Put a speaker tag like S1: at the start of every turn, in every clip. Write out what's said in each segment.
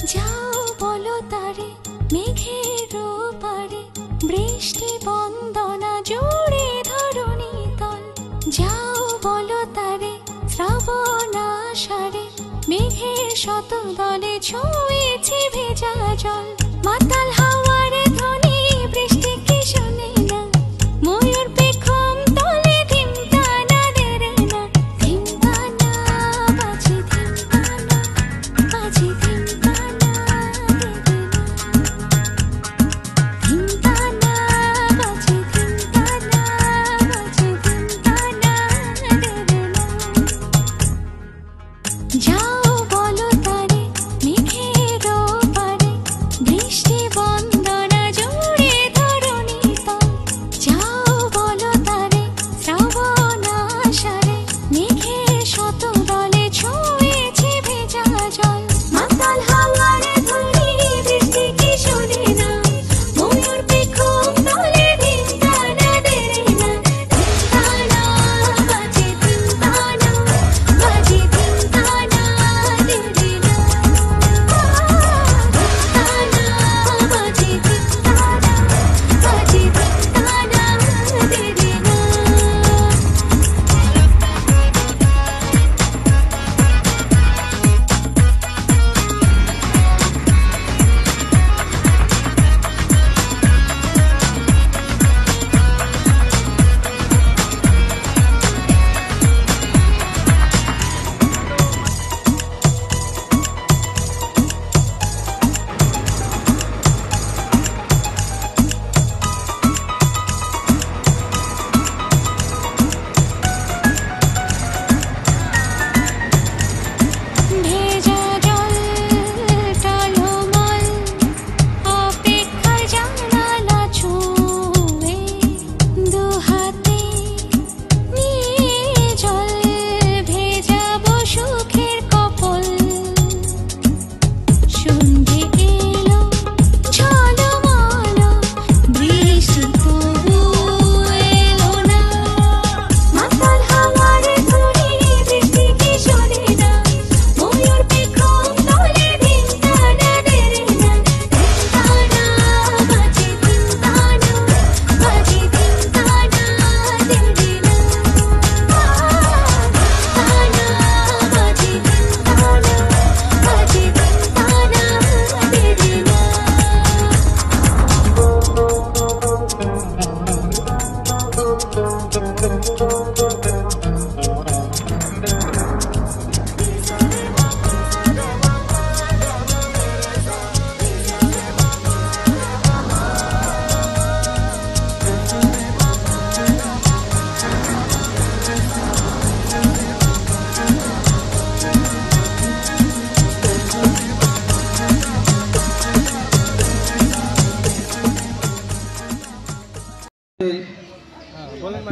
S1: যাও বলো তারে মেঘের পারে বৃষ্টি বন্দনা জুড়ে ধরণী তল। যাও বলো তারে শ্রাবণ আষাঢ়ে মেঘের শত দলে ছুঁয়েছে ভেজা জল। মাতাল হাওয়ার ধ্বনি বৃষ্টি কি শোনে না, ময়ূর পেখম তলে ধিমতানা দেরে না। ধিমতানা বাজে ধিমতানা বাজে ধিমতানা দেরে না। ধিমতানা বাজে ধিমতানা বাজে ধিমতানা দেরে না। যাও বলো তারে মেঘের পারে বৃষ্টি বন্দনা জুড়ে ধরণী তল। যাও বলো তারে শ্রাবণ আষাঢ়ে মেঘের শত দলে ছুঁয়েছে ভেজা জল। মাতাল হাওয়ার ধ্বনি বৃষ্টি কি শোনে না, ময়ূর পেখম তলে ধিমতানা দেরে না। ধিমতানা বাজে ধিমতানা বাজে ধিমতানা দেরে না। ধিমতানা বাজে ধিমতানা বাজে ধিমতানা দেরে না। ভেজা জল টলমল অপেক্ষার জানালা ছুঁয়ে দু হাতে নিয়ে জল ভেজাবো সুখের কপল। সন্ধে এলো ঝলমল বৃষ্টি তবু এলো না। মাতাল হাওয়ার ধ্বনি বৃষ্টি কি শোনে না, ময়ূর পেখম তলে ধিমতানা দেরে না। ধিমতানা বাজে ধিমতানা বাজে ধিমতানা দেরে না। ধিমতানা বাজে ধিমতানা বাজে ধিমতানা দেরে না।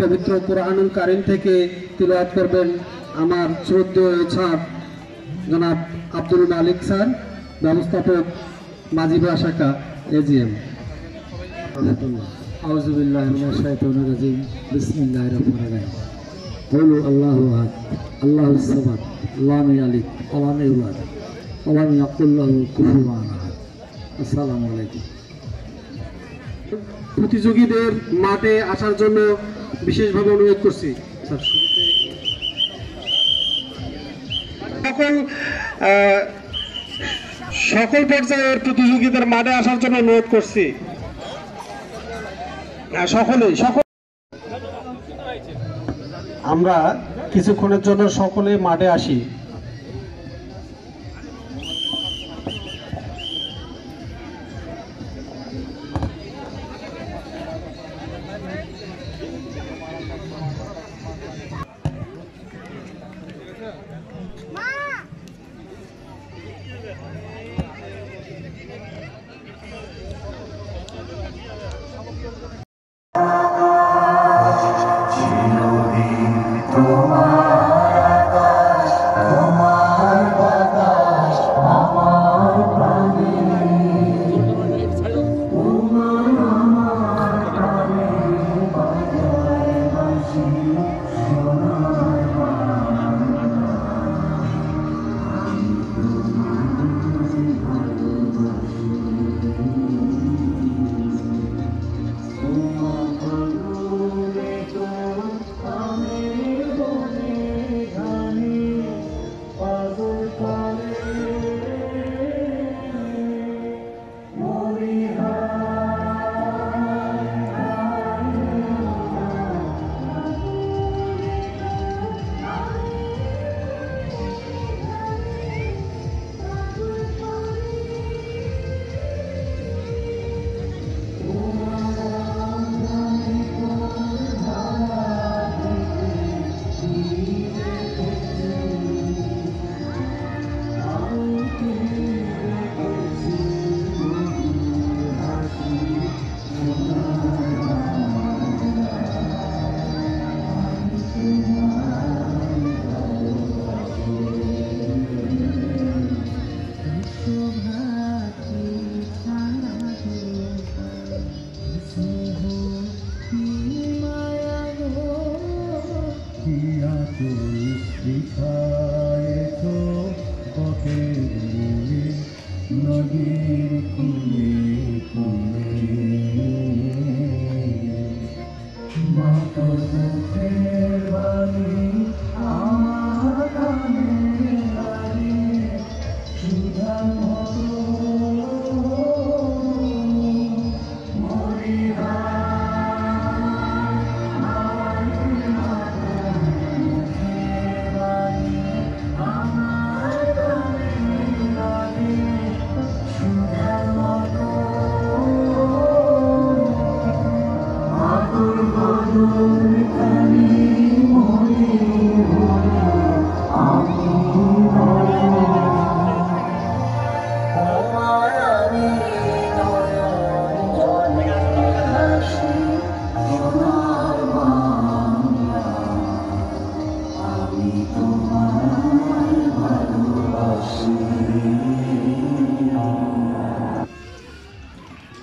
S2: পবিত্র কুরআনুল কারীম থেকে তিলাওয়াত করবেন আমার শ্রদ্ধেয় ছাত্র জনাব আব্দুল মালিক স্যার, ব্যবস্থাপক মাজিবা শাখা এজিএম। আউযু বিল্লাহি মিনাশ শাইতানির রাজিম। বিসমিল্লাহির রহমানির রহিম। কুল আল্লাহু আহাদ আল্লাহুস সামাদ লাম ইয়ালিদ ওয়া লাম ইউলাদ ওয়া লাম ইয়াকুল লাহু কুফুওয়ান আহাদ। আসসালামু আলাইকুম। প্রতিযোগীদের মাঠে আসার জন্য বিশেষভাবে অনুরোধ করছি। সকল পর্যায়ের প্রতিযোগীদের মাঠে আসার জন্য অনুরোধ করছি। আমরা কিছুক্ষণের জন্য সকলে মাঠে আসি।
S3: নদীর কূলে কূলে মা তোর মুখের বাণী আমার কানে লাগে সুধার মতো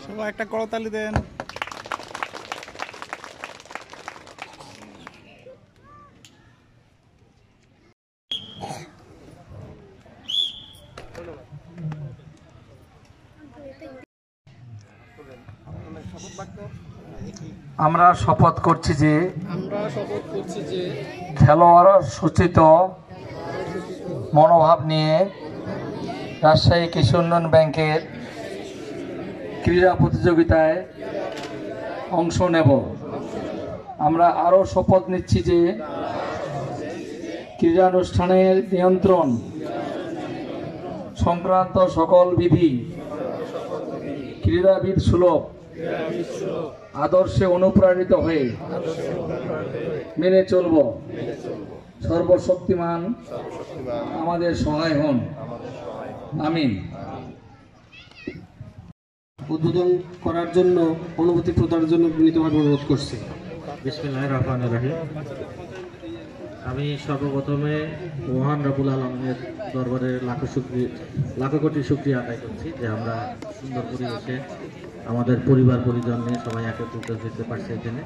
S4: সবাই একটা করতালি দেন।
S2: আমরা শপথ করছি যে খেলোয়াড় সূচিত মনোভাব নিয়ে রাজশাহী কৃষি উন্নয়ন ব্যাংকের ক্রীড়া প্রতিযোগিতায় অংশ নেব। আমরা আরও শপথ নিচ্ছি যে ক্রীড়ানুষ্ঠানের নিয়ন্ত্রণ সংক্রান্ত সকল বিধি ক্রীড়াবিদ সুলভ আদর্শে অনুপ্রাণিত হয়ে মেনে চলব। সর্বশক্তিমান আমাদের সহায় হন, আমিন।
S5: উদ্বোধন করার জন্য অনুমতি প্রদানের জন্য বিনীতভাবে অনুরোধ করছি।
S6: বিসমিল্লাহির রহমানির রহিম। আমি সর্বপ্রথমে মহান রব্বুল আলামিনের দরবারে লাখো কোটি শুকরিয়া আদায় করছি যে আমরা সুন্দর পরিবেশে আমাদের পরিবার পরিজন নিয়ে সবাই একত্রিত হতে পারছি এখানে,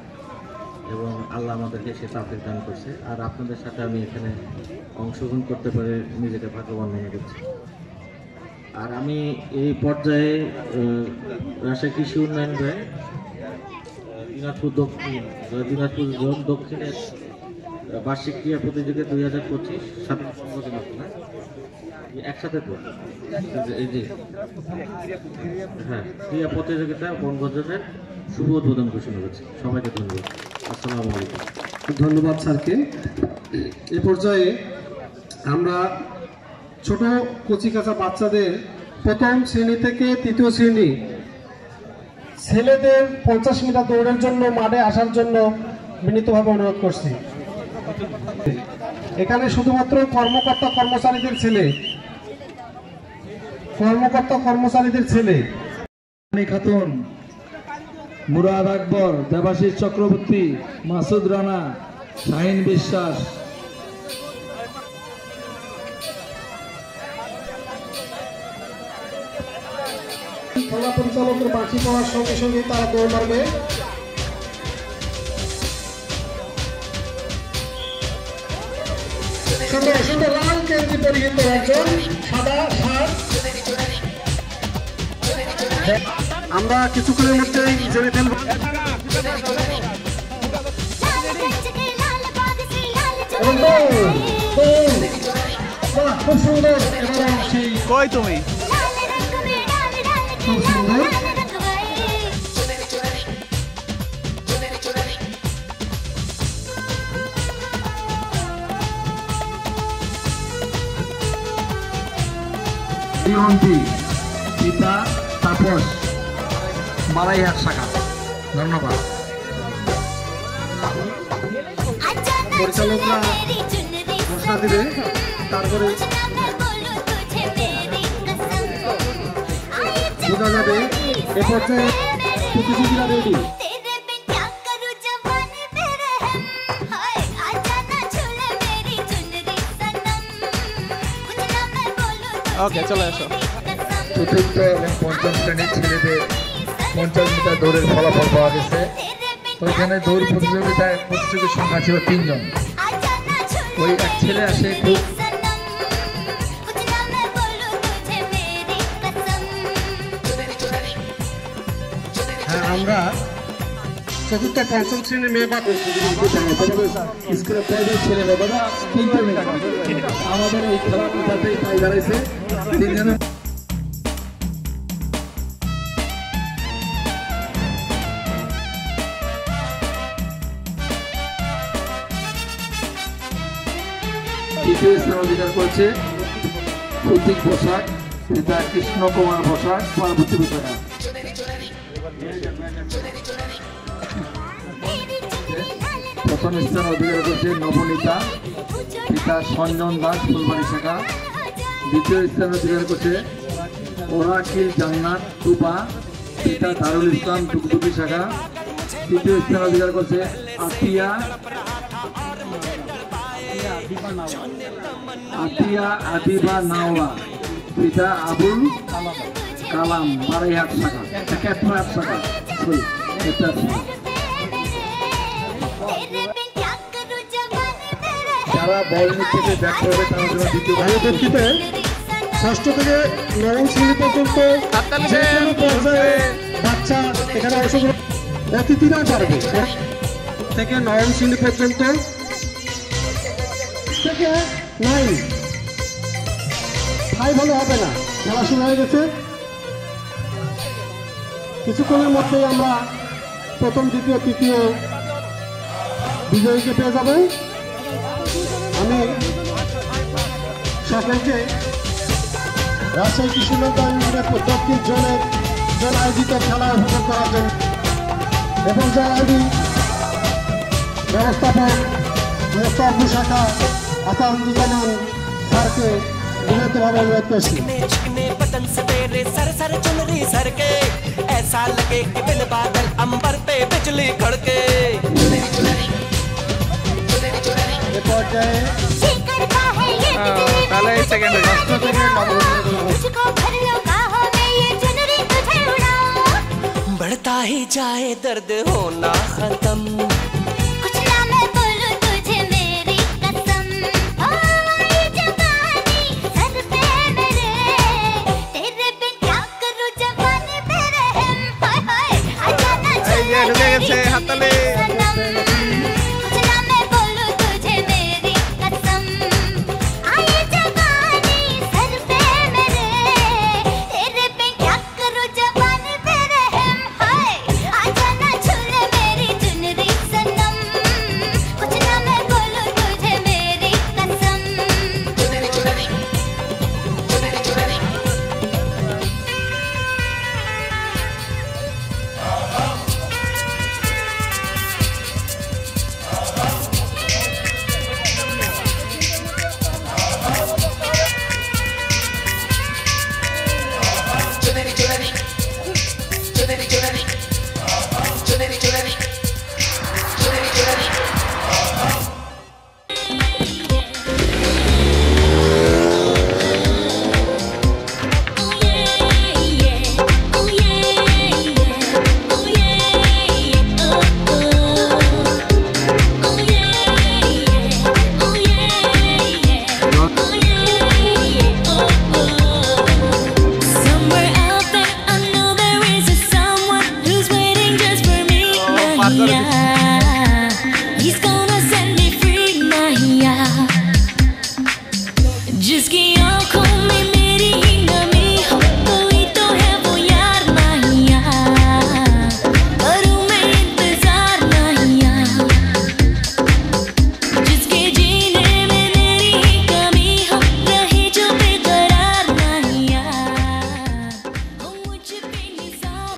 S6: এবং আল্লাহ আমাদেরকে সে তৌফিক দান করছে। আর আপনাদের সাথে আমি এখানে অংশগ্রহণ করতে পারে নিজেকে ভাগ্যবান মনে করছি। আর আমি এই পর্যায়ে রাজশাহী কৃষি উন্নয়ন ব্যাংক দিনাজপুর জোন দক্ষিণের বার্ষিক ক্রীড়া প্রতিযোগিতা 2025 সাধারণ সম্পাদনা একসাথে তো এই যে হ্যাঁ ক্রীড়া প্রতিযোগিতা বনভোজনের শুভ উদ্বোধন ঘোষণা করেছে। সবাইকে ধন্যবাদ। আসসালামু আলাইকুম।
S5: ধন্যবাদ স্যারকে। এ পর্যায়ে আমরা ছোট কচিকাঁচা বাচ্চাদের প্রথম শ্রেণী থেকে তৃতীয় শ্রেণী ছেলেদের 50 মিটার দৌড়ের জন্য মাঠে আসার জন্য বিনীতভাবে অনুরোধ করছি। এখানে শুধুমাত্র কর্মকর্তা কর্মচারীদের ছেলে
S2: খাতুন, মুরাদ আকবর, দেবাশিস চক্রবর্তী, মাসুদ রানা, শাহিন বিশ্বাস,
S5: খেলা পরিচালকের বাঁশি পড়ার সঙ্গে সঙ্গে তারা দৌড় মারবে। সুন্দর লাল কেন্দ্রি পরিহিত একজন সাদা শার্ট। আমরা কিছুক্ষণের মধ্যেই জেনে ফেলব। খুব সুন্দর। এবার সেই
S4: কই তুমি
S5: খুব সুন্দর।
S2: পিতা তাপস, মারাইহাট শাখা। ধন্যবাদ।
S5: পরিচালকরা ঘোষণা দিবে, তারপরে বোঝা যাবে এ পর্যায়ে প্রতিযোগীরা রেডি।
S4: ওকে, চলে আসো।
S2: চতুর্থ এবং পঞ্চম শ্রেণীর ছেলেদের 50 মিটার দৌড়ের ফলাফল পাওয়া গেছে। ওইখানে দৌড় প্রতিযোগিতায় প্রতিযোগীর সংখ্যা ছিল 3 জন। ওই এক ছেলে আসে খুব
S5: আমরা চতুর্থ পঞ্চম শ্রেণীর মেয়ে বা
S2: স্কুলে কয়জন ছেলে বাবা তিনজন আমাদের এই খেলাটাতেই পাই দাঁড়াইছে তিনজনের তৃতীয় স্থান অধিকার করেছে প্রতীক বসাক, পিতা কৃষ্ণ কুমার বসাক, পার্বতী বসাক। প্রথম স্থান অধিকার করেছে নবনীতা, পিতা সঞ্জন দাস, ফুলবাড়ি শাখা। দ্বিতীয় স্থান অধিকার করেছে ওরাকিল জান্নাত টুপা, পিতা দারুল ইসলাম, টুকটুকি শাখা। তৃতীয় স্থান অধিকার করেছে আতিয়া আদিবা নাওয়া, পিতা আবুল কালাম, বারাইহাট শাখা, ক্যাটমাট শাখা, সরি ক্যাটমাট শাখা। যারা বল নিচ্ছে ব্যাট করবে তারা জন্য দ্বিতীয়
S5: পরবর্তীতে ষষ্ঠ থেকে নবম শ্রেণী পর্যন্ত যে কোনো পর্যায়ে বাচ্চা এখানে অংশগ্রহণ অতিথিরা পারবে থেকে নবম শ্রেণী পর্যন্ত থেকে 9 5 হলে হবে না, খেলা শুরু হয়ে গেছে। কিছুক্ষণের মধ্যেই আমরা প্রথম দ্বিতীয় তৃতীয় বিজয়ীকে পেয়ে যাব। আমি সকলকে রাজশাহী কৃষিমন্ত্রী ইউনিয়নের দক্ষিণ জোনের জন্য আয়োজিত খেলা উপভোগ করার জন্য এবং যারা ব্যবস্থাপক মোস্তাফু শাখা আসাদুজ্জামান স্যারকে বিনীতভাবে অনুরোধ করছি।
S7: चिकने बदन से तेरे सर सर चुनरी सर के ऐसा लगे कि बिन बादल अंबर पे बिजली खड़के।
S5: এ পর্যায়ে
S4: তাহলে এই সেকেন্ড হয়ে
S5: ষষ্ঠ থেকে নবম
S7: बढ़ता ही जाए दर्द होना खत्म।
S1: कुछ ना मैं बोलूं तुझे मेरी कसम, ओ ये जवानी सर पे मेरे, तेरे बिन क्या करूं जवानी पे रहम, हाय हाय आजा ना छू
S4: ये ढुके गए हाथताली।
S1: सनम, कुछ ना मैं बोलूं तुझे मेरी कसम, आ ये जवानी सर पे मेरे, तेरे बिन क्या करूं जवानी पे रहम, हाय आजा ना छू ले मेरी चुनरी सनम, कुछ ना मैं बोलूं तुझे मेरी कसम। Somewhere out there, I know there is a someone who's waiting just for me. He's gonna set me free, जिसकी आंखों में मेरी ही नमी हो, कोई तो है वो यार माहिया, करूं मैं इंतजार माहिया, जिसके जीने में मेरी ही कमी हो, रही जो बेकरार माहिया, वो मुझ पे Nisar.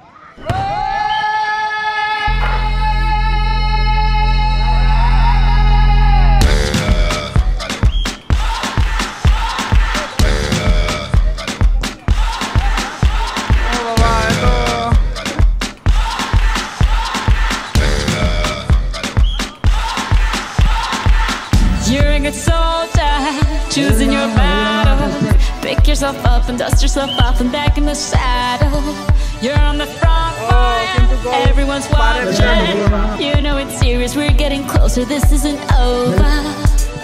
S1: You're a good soldier, choosing your battle. Pick yourself up and dust yourself off and back in the saddle. You're on the front line, everyone's watching. You know it's serious, we're getting closer, this isn't over.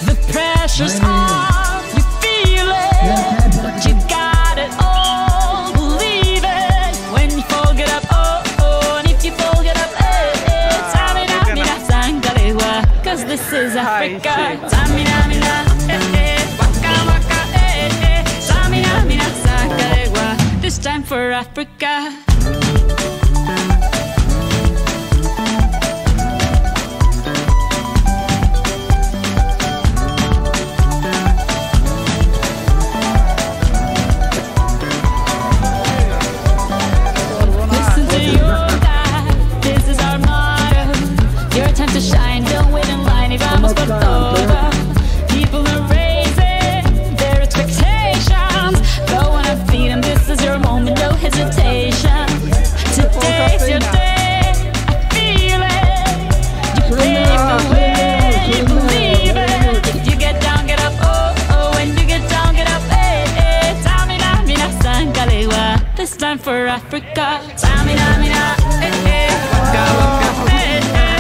S1: The pressure's on, you feel it, but you got it all. Believe it, when you fall, get up, oh, oh. And if you fall
S8: Africa. Samina mina, waka waka, Samina mina sakarewa. This time for Africa. To shine, don't wait in line if I'm por todo. People are raising their expectations. Go on and feed them, this is your moment, no hesitation. Today's your day, I feel it. You pave the way, believe it. If you get down, get up, oh, oh. When you get down, get up, hey, hey. Samina, mina, sangalewa. This time for Africa. Samina, mina, hey, hey. Waka, waka, hey, hey.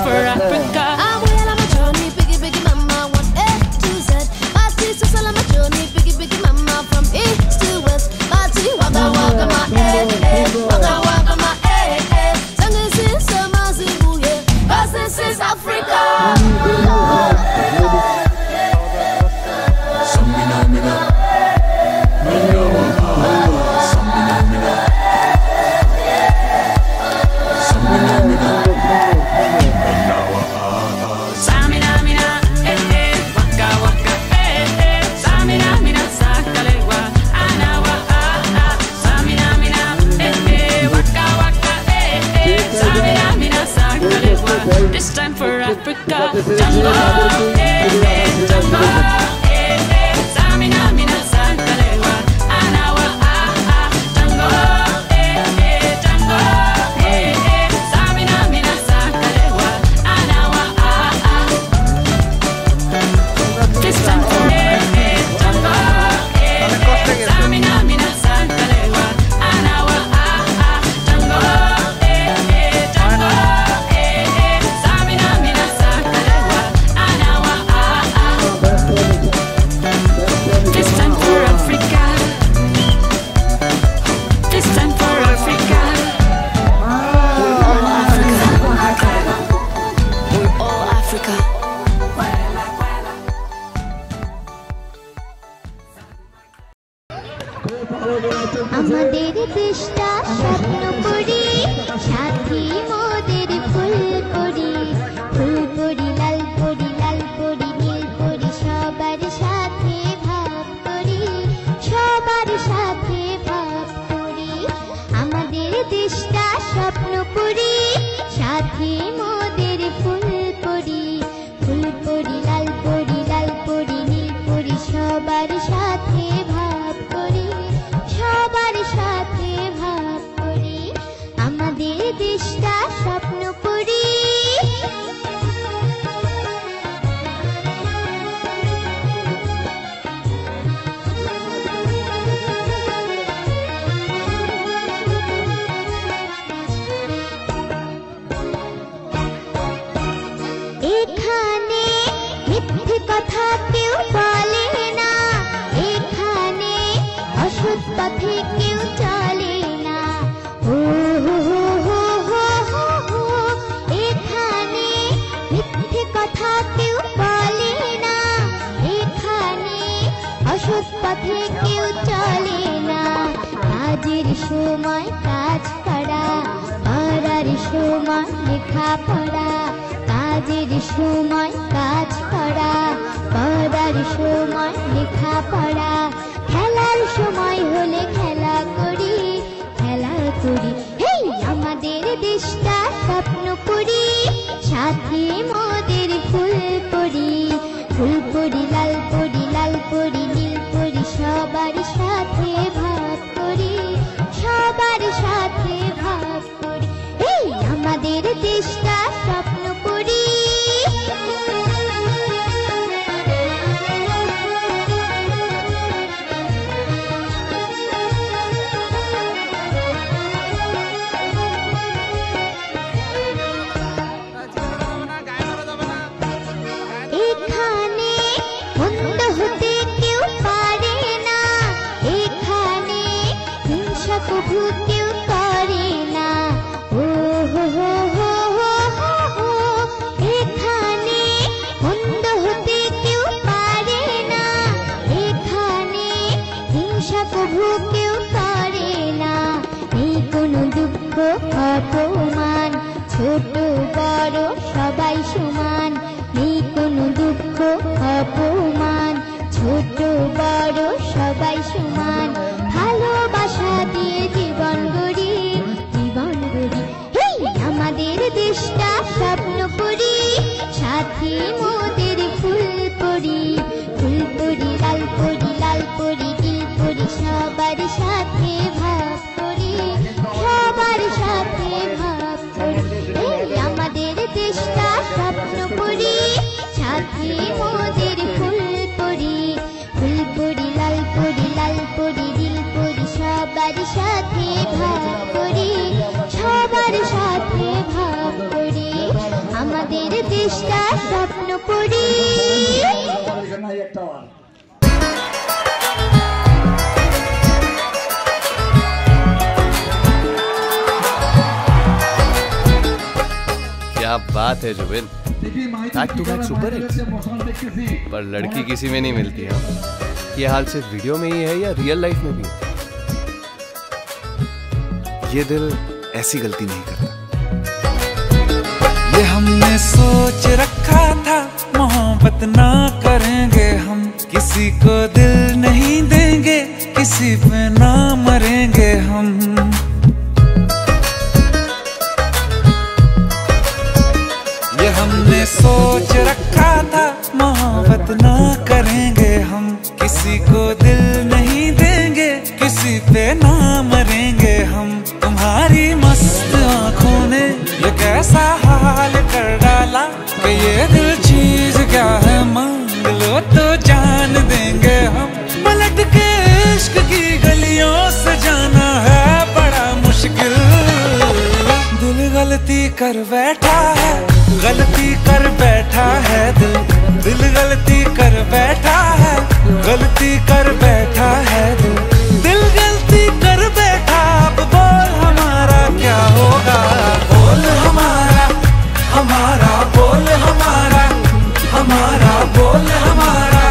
S8: For Africa.
S1: I'm well on my journey, biggie, biggie mama, 1 A to Z. My sister's all on my journey, biggie, biggie mama, from east to west. Party, waka, waka, my waka, waka, my Song this is summer, Zimbabwe, 'cause this is Africa.
S8: This time for Africa. Tango, tango, Samina, mina, sangalewa. Anawa, tango, tango, Samina, mina, sangalewa. Anawa, This time for tango, Samina, mina, sangalewa. Anawa, tango, tango. This time for Africa. This time for Africa. We're all Africa.
S1: আমাদের দেশটা স্বপ্ন করি, সাথী মোদের ফুল করি, ফুল করি, লাল করি, লাল করি, নীল করি, সবার সাথে ভাব করি, সবার সাথে ভাব করি। আমাদের দেশটা স্বপ্ন করি, সাথে মোদের ফুল করি, ফুল করি, লাল করি, লাল করি, নীল করি, সবার সাথে ভাব করি, সবার সাথে ভাব করি। আমাদের দেশটা স্বপ্ন করি। এখানে মিথ্যে কথা কেউ বলে না, এখানে অসৎ পথে কেউ চলে না। হো হো হো হো হো হো, এখানে মিথ্যে কথা কেউ বলে না, এখানে অসৎ পথে কেউ চলে না। কাজের সময় কাজ করা, পড়ার সময় লেখাপড়া, কাজের সময় কাজ করা, পড়ার সময় লেখাপড়া, খেলার সময় হলে খেলা করি, খেলা করি। হেই, আমাদের দেশটা স্বপ্ন করি, সাথে মোদের ফুল করি, ফুল করি, লাল করি, লাল করি, নীল করি, সবার সাথে ভাব করি, সবার সাথে ভাব করি। এই আমাদের দেশটা স্বপ্ন করি। এখানে ছোট বড় সবাই সমান, নেই কোনো দুঃখ অপমান। ছোট বড় সবাই সমান, ভালোবাসা দিয়ে জীবন গড়ি, জীবন গড়ি। হেই আমাদের দেশটা স্বপ্ন করি, সাথী মোদের ফুল পরি। ফুল পরি লাল পরি লাল পরি নীল পরি, সবার সাথে ভাব করি, সবার সাথে ভাব করি। এই আমাদের দেশটা স্বপ্ন করি, সাথী মোদের ফুল পরি। ফুল পরি লাল পরি লাল পরি নীল পরি, সবার সাথে ভাব করি, সবার সাথে ভাব করি। আমাদের দেশটা স্বপ্ন করি।
S9: क्या बात है Zubin, back to back super hit. पर लड़की किसी में नहीं मिलती है। ये हाल सिर्फ वीडियो में ही है या रियल लाइफ में भी? ये दिल ऐसी गलती नहीं करता।
S3: ये हमने सोच रखा था, मोहब्बत ना करेंगे हम, किसी को दिल नहीं देंगे, किसी पे ना मरेंगे हम। ये हमने सोच रखा था, मोहब्बत ना करेंगे हम, किसी को दिल नहीं देंगे, किसी पे ना मरेंगे हम। तुम्हारी मस्त आंखों ने ये कैसा हाल कर डाला, कि ये दिल चीज क्या है, मांग लो तो जान देंगे हम। पलट के इश्क की गलियों से जाना है बड़ा मुश्किल। दिल गलती कर बैठा है, गलती कर बैठा है दिल। दिल गलती कर बैठा है, गलती कर बैठा है दिल। दिल गलती कर बैठा, अब बोल हमारा क्या होगा। बोल हमारा, हमारा बोल हमारा, हमारा बोल हमारा,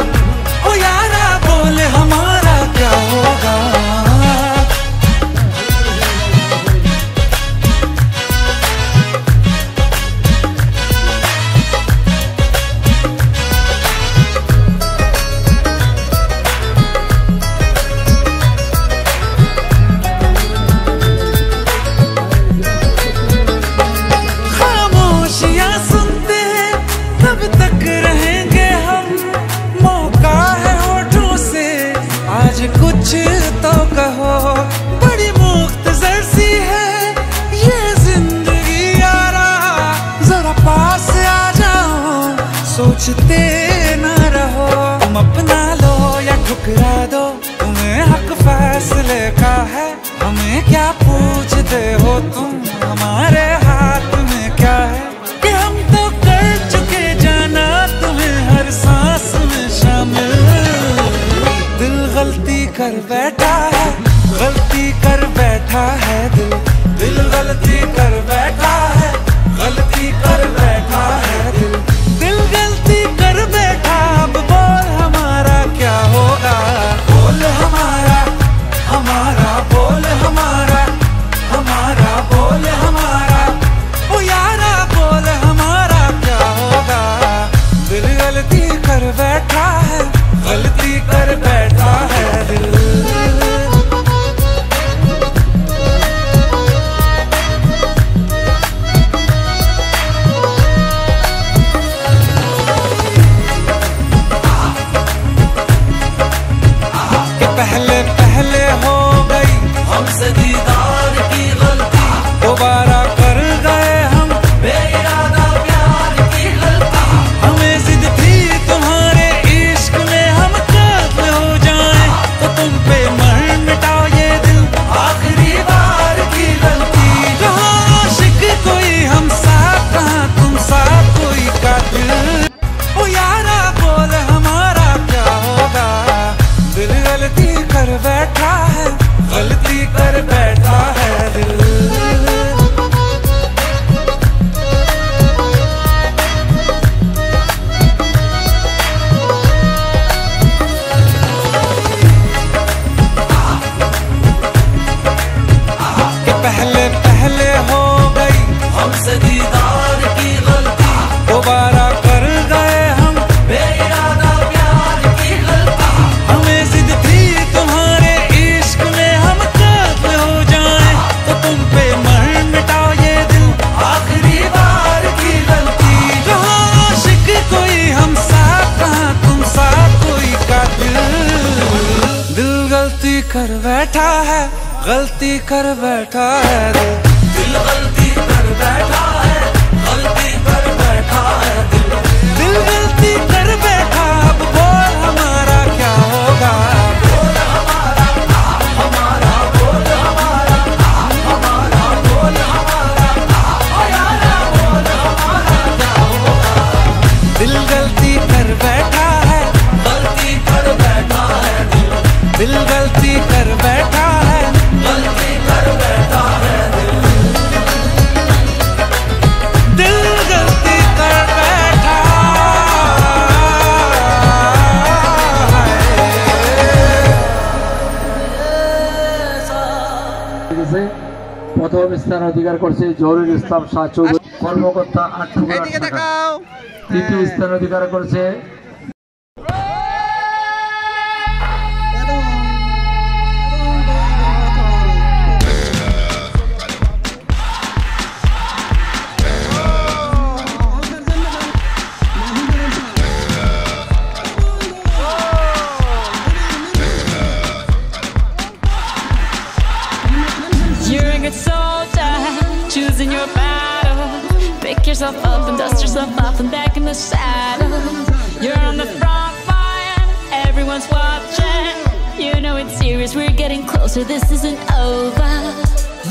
S3: ओ यारा बोल हमारा क्या होगा। कुछ तो कहो, बड़ी मुख्तसर सी है ये जिंदगी यारा। जरा पास आ जाओ, सोचते न रहो। तुम अपना लो या ठुकरा दो, तुम्हें हक फैसले का है। हमें क्या पूछते हो तुम, हमारे हाथ में क्या है। कि हम तो कर चुके जाना तुम्हें हर सांस में शामिल। दिल गलती कर बैठा है, गलती कर बैठा है दिल। दिल गलती कर बैठा है, गलती कर बैठा है दिल। दिल गलती कर बैठा, अब बोल हमारा क्या होगा। बोल हमारा, हमारा बोल हमारा, हमारा बोल हमारा, इकरार की गलती, दोबारा कर गए हम बेइरादा प्यार की गलती। हमें जिद थी तुम्हारे इश्क में हम काबिल हो जाएं, तो तुम पे मर मिटाओ ये दिल आखिरी बार की गलती। कहाँ आशिक कोई हम साथ, कहाँ तुम साथ कोई कातिल। दिल गलती कर बैठा है, गलती कर बैठा है दिल, दिल गलती कर बैठा है, गलती कर बैठा है दिल, दिल गलती कर बैठा। अब बोल हमारा क्या होगा, बोल हमारा हमारा, बोल हमारा हमारा, बोल हमारा ओ यारा, बोल हमारा क्या होगा। दिल गलती कर बैठा है, गलती कर बैठा है दिल, दिल गलती कर बैठा है, गलती कर बैठा है दिल, दिल गलती कर बैठा
S2: है। প্রথম স্থান অধিকার করছে জহুরুল ইসলাম শাহ চৌধুরী, কর্মকর্তা 8 টাকা। দ্বিতীয় স্থান অধিকার করছে
S8: You're a good soldier, choosing your battle. Pick yourself up and dust yourself off and back in the saddle. You're on the front line, everyone's watching. You know it's serious, we're getting closer, this isn't over.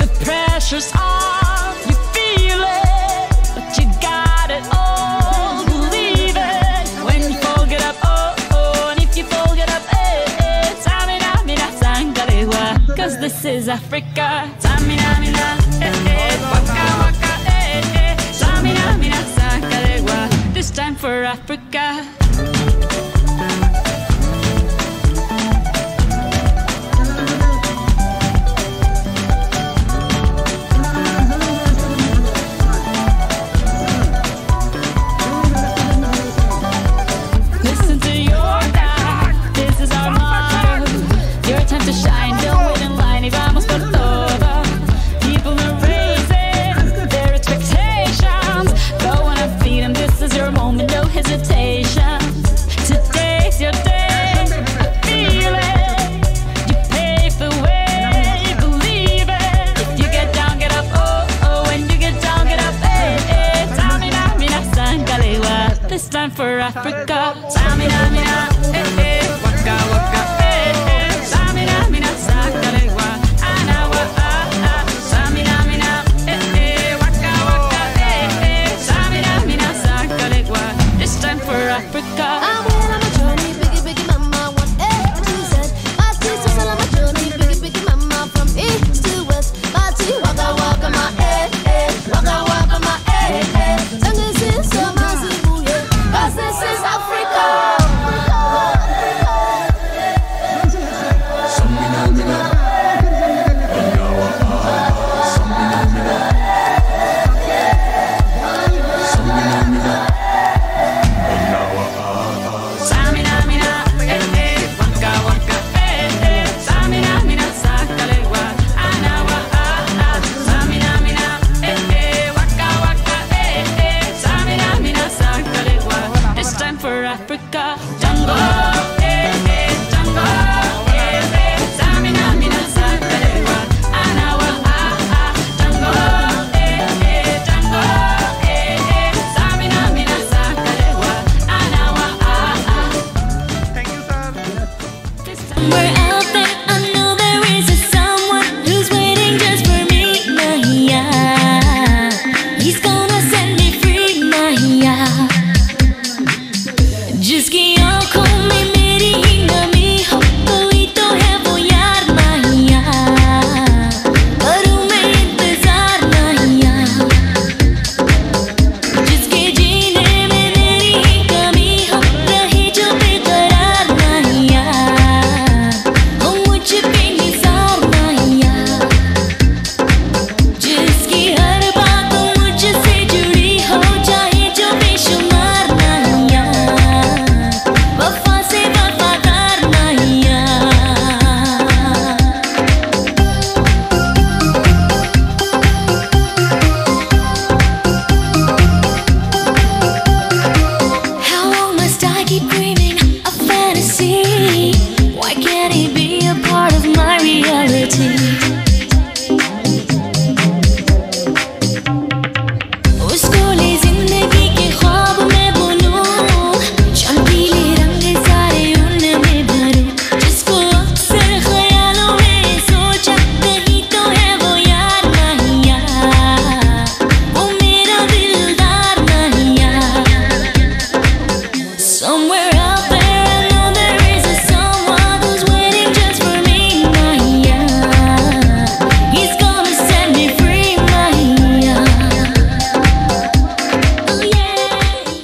S8: The pressure's on, you feel it, but you got it all, believe it. When you fold it up, oh, oh, and if you fold it up, eh, eh, Samina, mina, sangalewa, 'cause this is Africa. Samina, mina, eh, eh, waka, waka, eh, eh, Samina, mina, sangalewa, this time for Africa. Listen to your God, this is our motto. Your time to shine, don't wait in line, y vamos por todo. People are raising their expectations, go on and feed them, this is your moment, no hesitation. Today's your day, I feel it. You pave the way, believe it. If you get down, get up, oh, oh, when you get down, get up, eh, eh. Samina, mina, sangalewa, this time for Africa. Samina, mina, eh, eh, waka, waka, eh, eh. Samina, mina, sangalewa, anawa, ah, ah. Samina, mina, eh, eh, waka, waka, eh, eh. Samina, mina, sangalewa, this time for Africa.
S1: I went on a journey, biggie, biggie, mama, 1 A to Z. My teacher's on my journey, biggie, biggie, mama, from east to west. My tea, waka, waka, my waka, waka, my Sing this is so massive, yeah, 'cause this is Africa.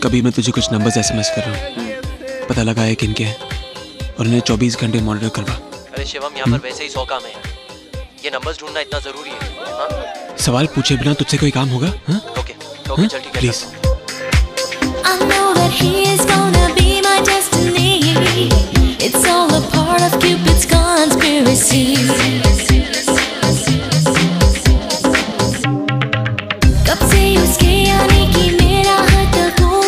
S10: कभी मैं तुझे कुछ numbers SMS कर रहा हूँ, पता लगा है किनके हैं और उन्हें 24 घंटे मॉनिटर करवा।
S11: अरे शिवम, यहाँ पर वैसे ही 100 काम है, ये नंबर्स ढूंढना इतना जरूरी है? हाँ?
S10: सवाल पूछे बिना तुझसे कोई काम होगा? हाँ?
S11: ओके ओके, चल ठीक है,
S10: please.
S1: I know that he is gonna be my destiny. It's all a part of Cupid's conspiracy. कब से उसके आने की मैं राहत हूँ,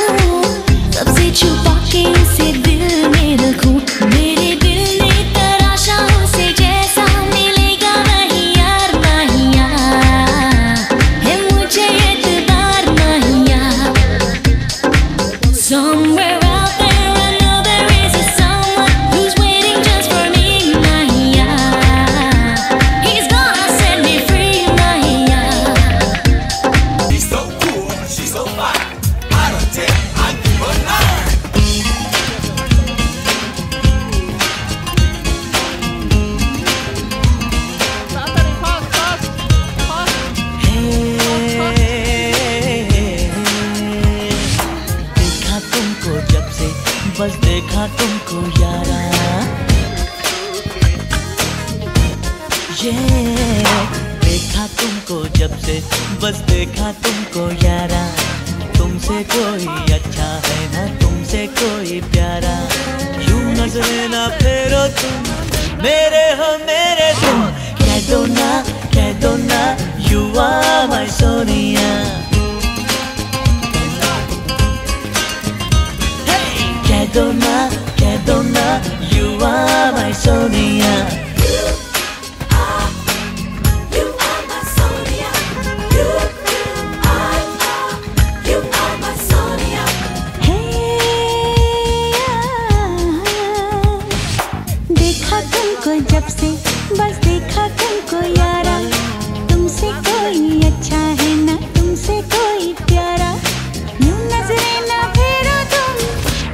S1: कब से छुपा के उसे दिल में रखूँ। मेरे दिल ने तराशा उसे, जैसा मिलेगा नहीं यार नहीं यार, है मुझे एतबार नहीं यार। Somewhere out there I know there is a someone who's waiting just for me, Mahiya. He's gonna set me free, Mahiya.
S7: She's so cool, she's so fine. I don't care, I give her 9.
S12: देखा तुमको जब से, बस देखा तुमको यारा, ये देखा तुमको जब से, बस देखा तुमको यारा। तुमसे कोई अच्छा है ना, तुमसे कोई प्यारा, यूं नजरें ना फेरो तुम, मेरे हो मेरे तुम। कह दो ना you are my Sonia। कह दो ना you are my Sonia।
S1: You are my Sonia. You are my Sonia. देखा तुमको जब से, बस देखा तुमको यारा। तुमसे कोई अच्छा है ना, तुमसे कोई प्यारा, यूं नजरें ना फेरो तुम,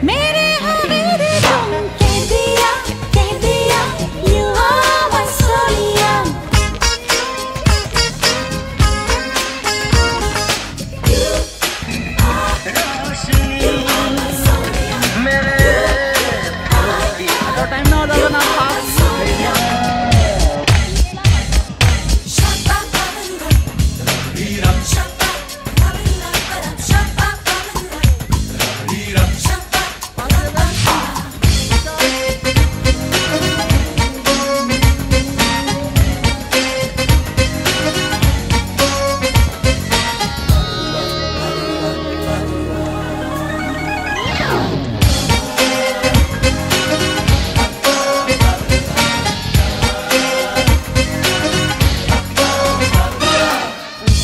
S1: मेरे हो मेरे तुम। कह दिया you are my Sonia।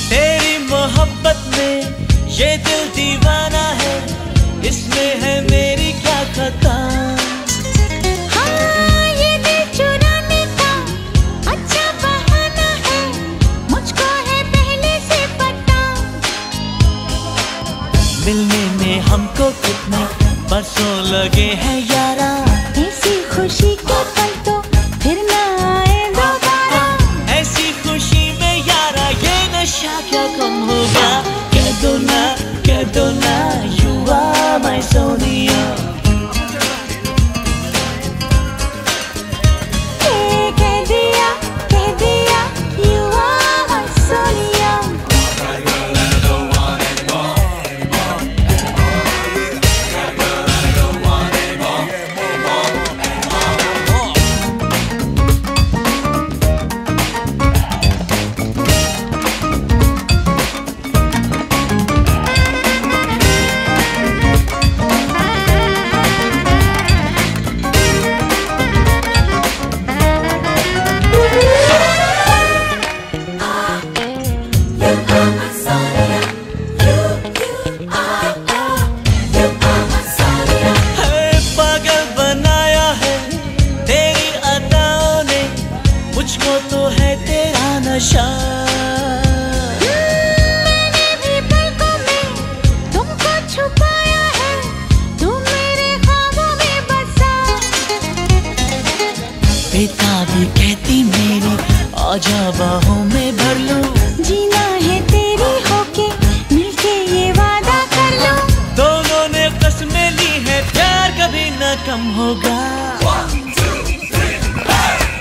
S12: तेरी मोहब्बत में ये दिल दीवाना है, इसमें है मेरी क्या खता।
S1: हाँ, ये दिल चुराने का अच्छा बहाना है, मुझको है पहले से पता।
S12: मिलने में हमको कितने बरसों लगे हैं यारा,
S1: ऐसी खुशी के पल तो फिर ना आए दोबारा।
S12: ऐसी खुशी में यारा ये नशा क्या कम होगा। कह दो ना you are my Sonia।
S1: कह दिया you are my Sonia।
S12: गम होगा।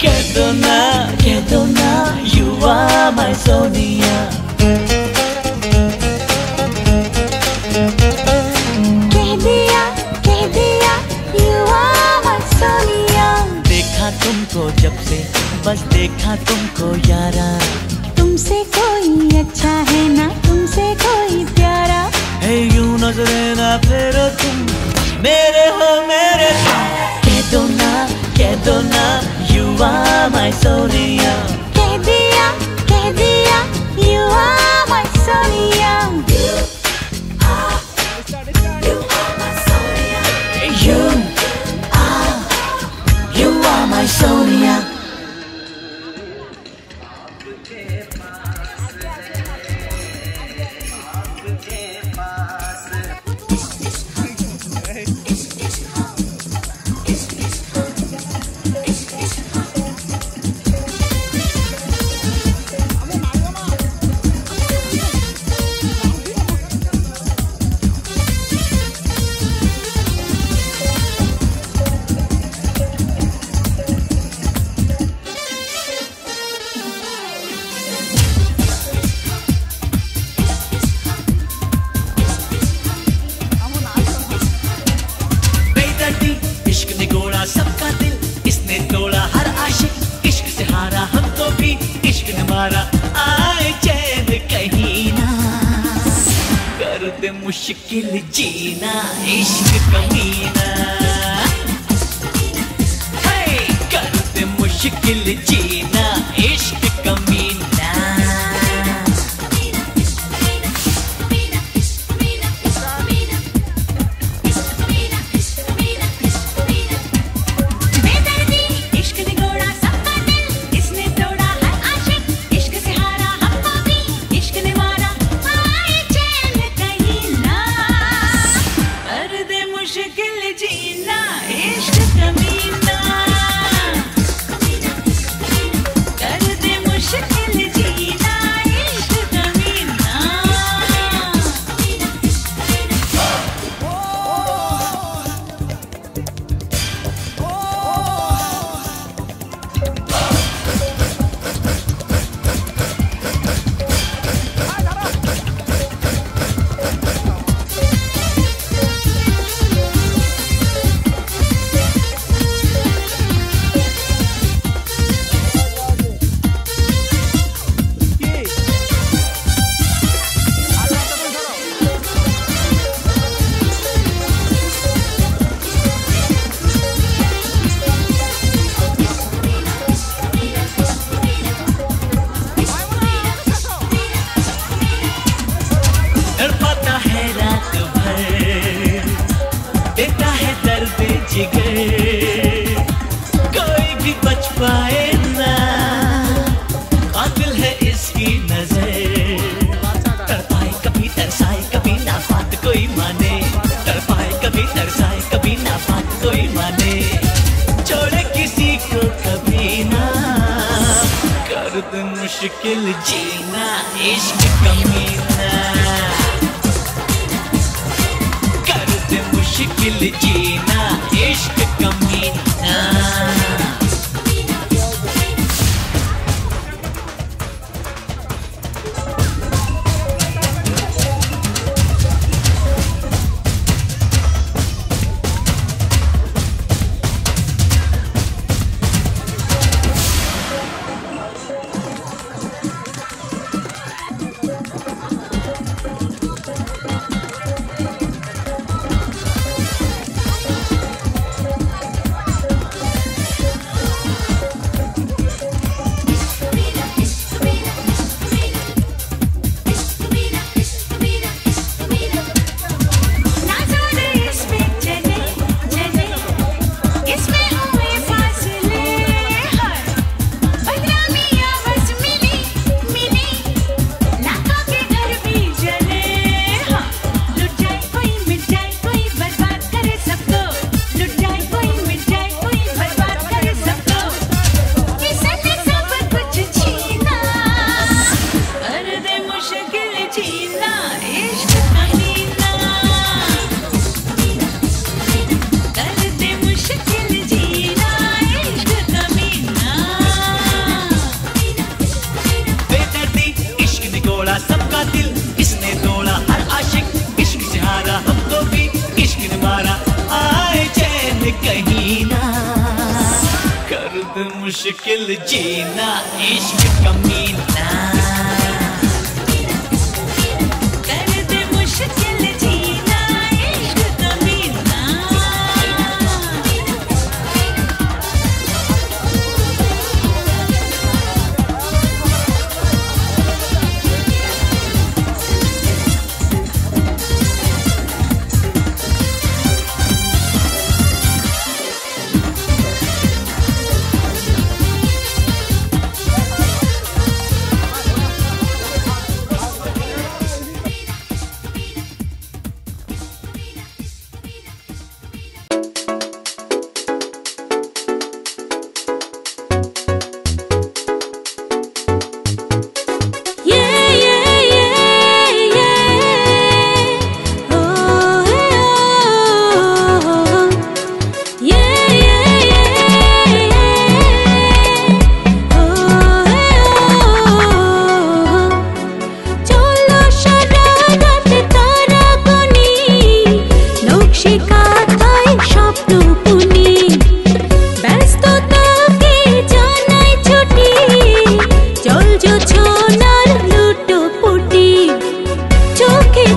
S12: कह दो ना you are my Sonia।
S1: कह दिया you are my Sonia।
S12: देखा तुमको जब से बस देखा तुमको यारा,
S1: तुमसे कोई अच्छा है ना तुमसे कोई प्यारा,
S12: है यूं नजरे ना फेरो तुम मेरे हो मेरे तुम। कह दो ना you are my Sonia।
S1: कह दिया you are my Sonia।
S12: You are my Sonia। इश्क ने गोड़ा सबका दिल, इसने तोड़ा हर आशिक, इश्क से हारा हमको भी इश्क ने मारा। आए चैन कहीं ना कर दे मुश्किल जीना इश्क कमीना, कर दे मुश्किल जीना इश्क कमीना। कोई भी बच पाए ना, कातिल है इसकी नजर। तड़पाए कभी तरसाए कभी ना बात कोई माने, तड़पाए कभी तरसाए कभी ना बात कोई माने। छोड़े किसी को कभी ना कर दे मुश्किल जीना इश्क कमीना, कर दे मुश्किल जीना इश्क कमीना। मुश्किल जीना इश्क कमीना कर दे मुश्किल जीना इश्क कमीना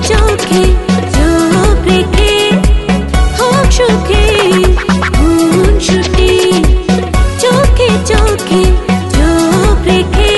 S1: চোখে চোখ রেখে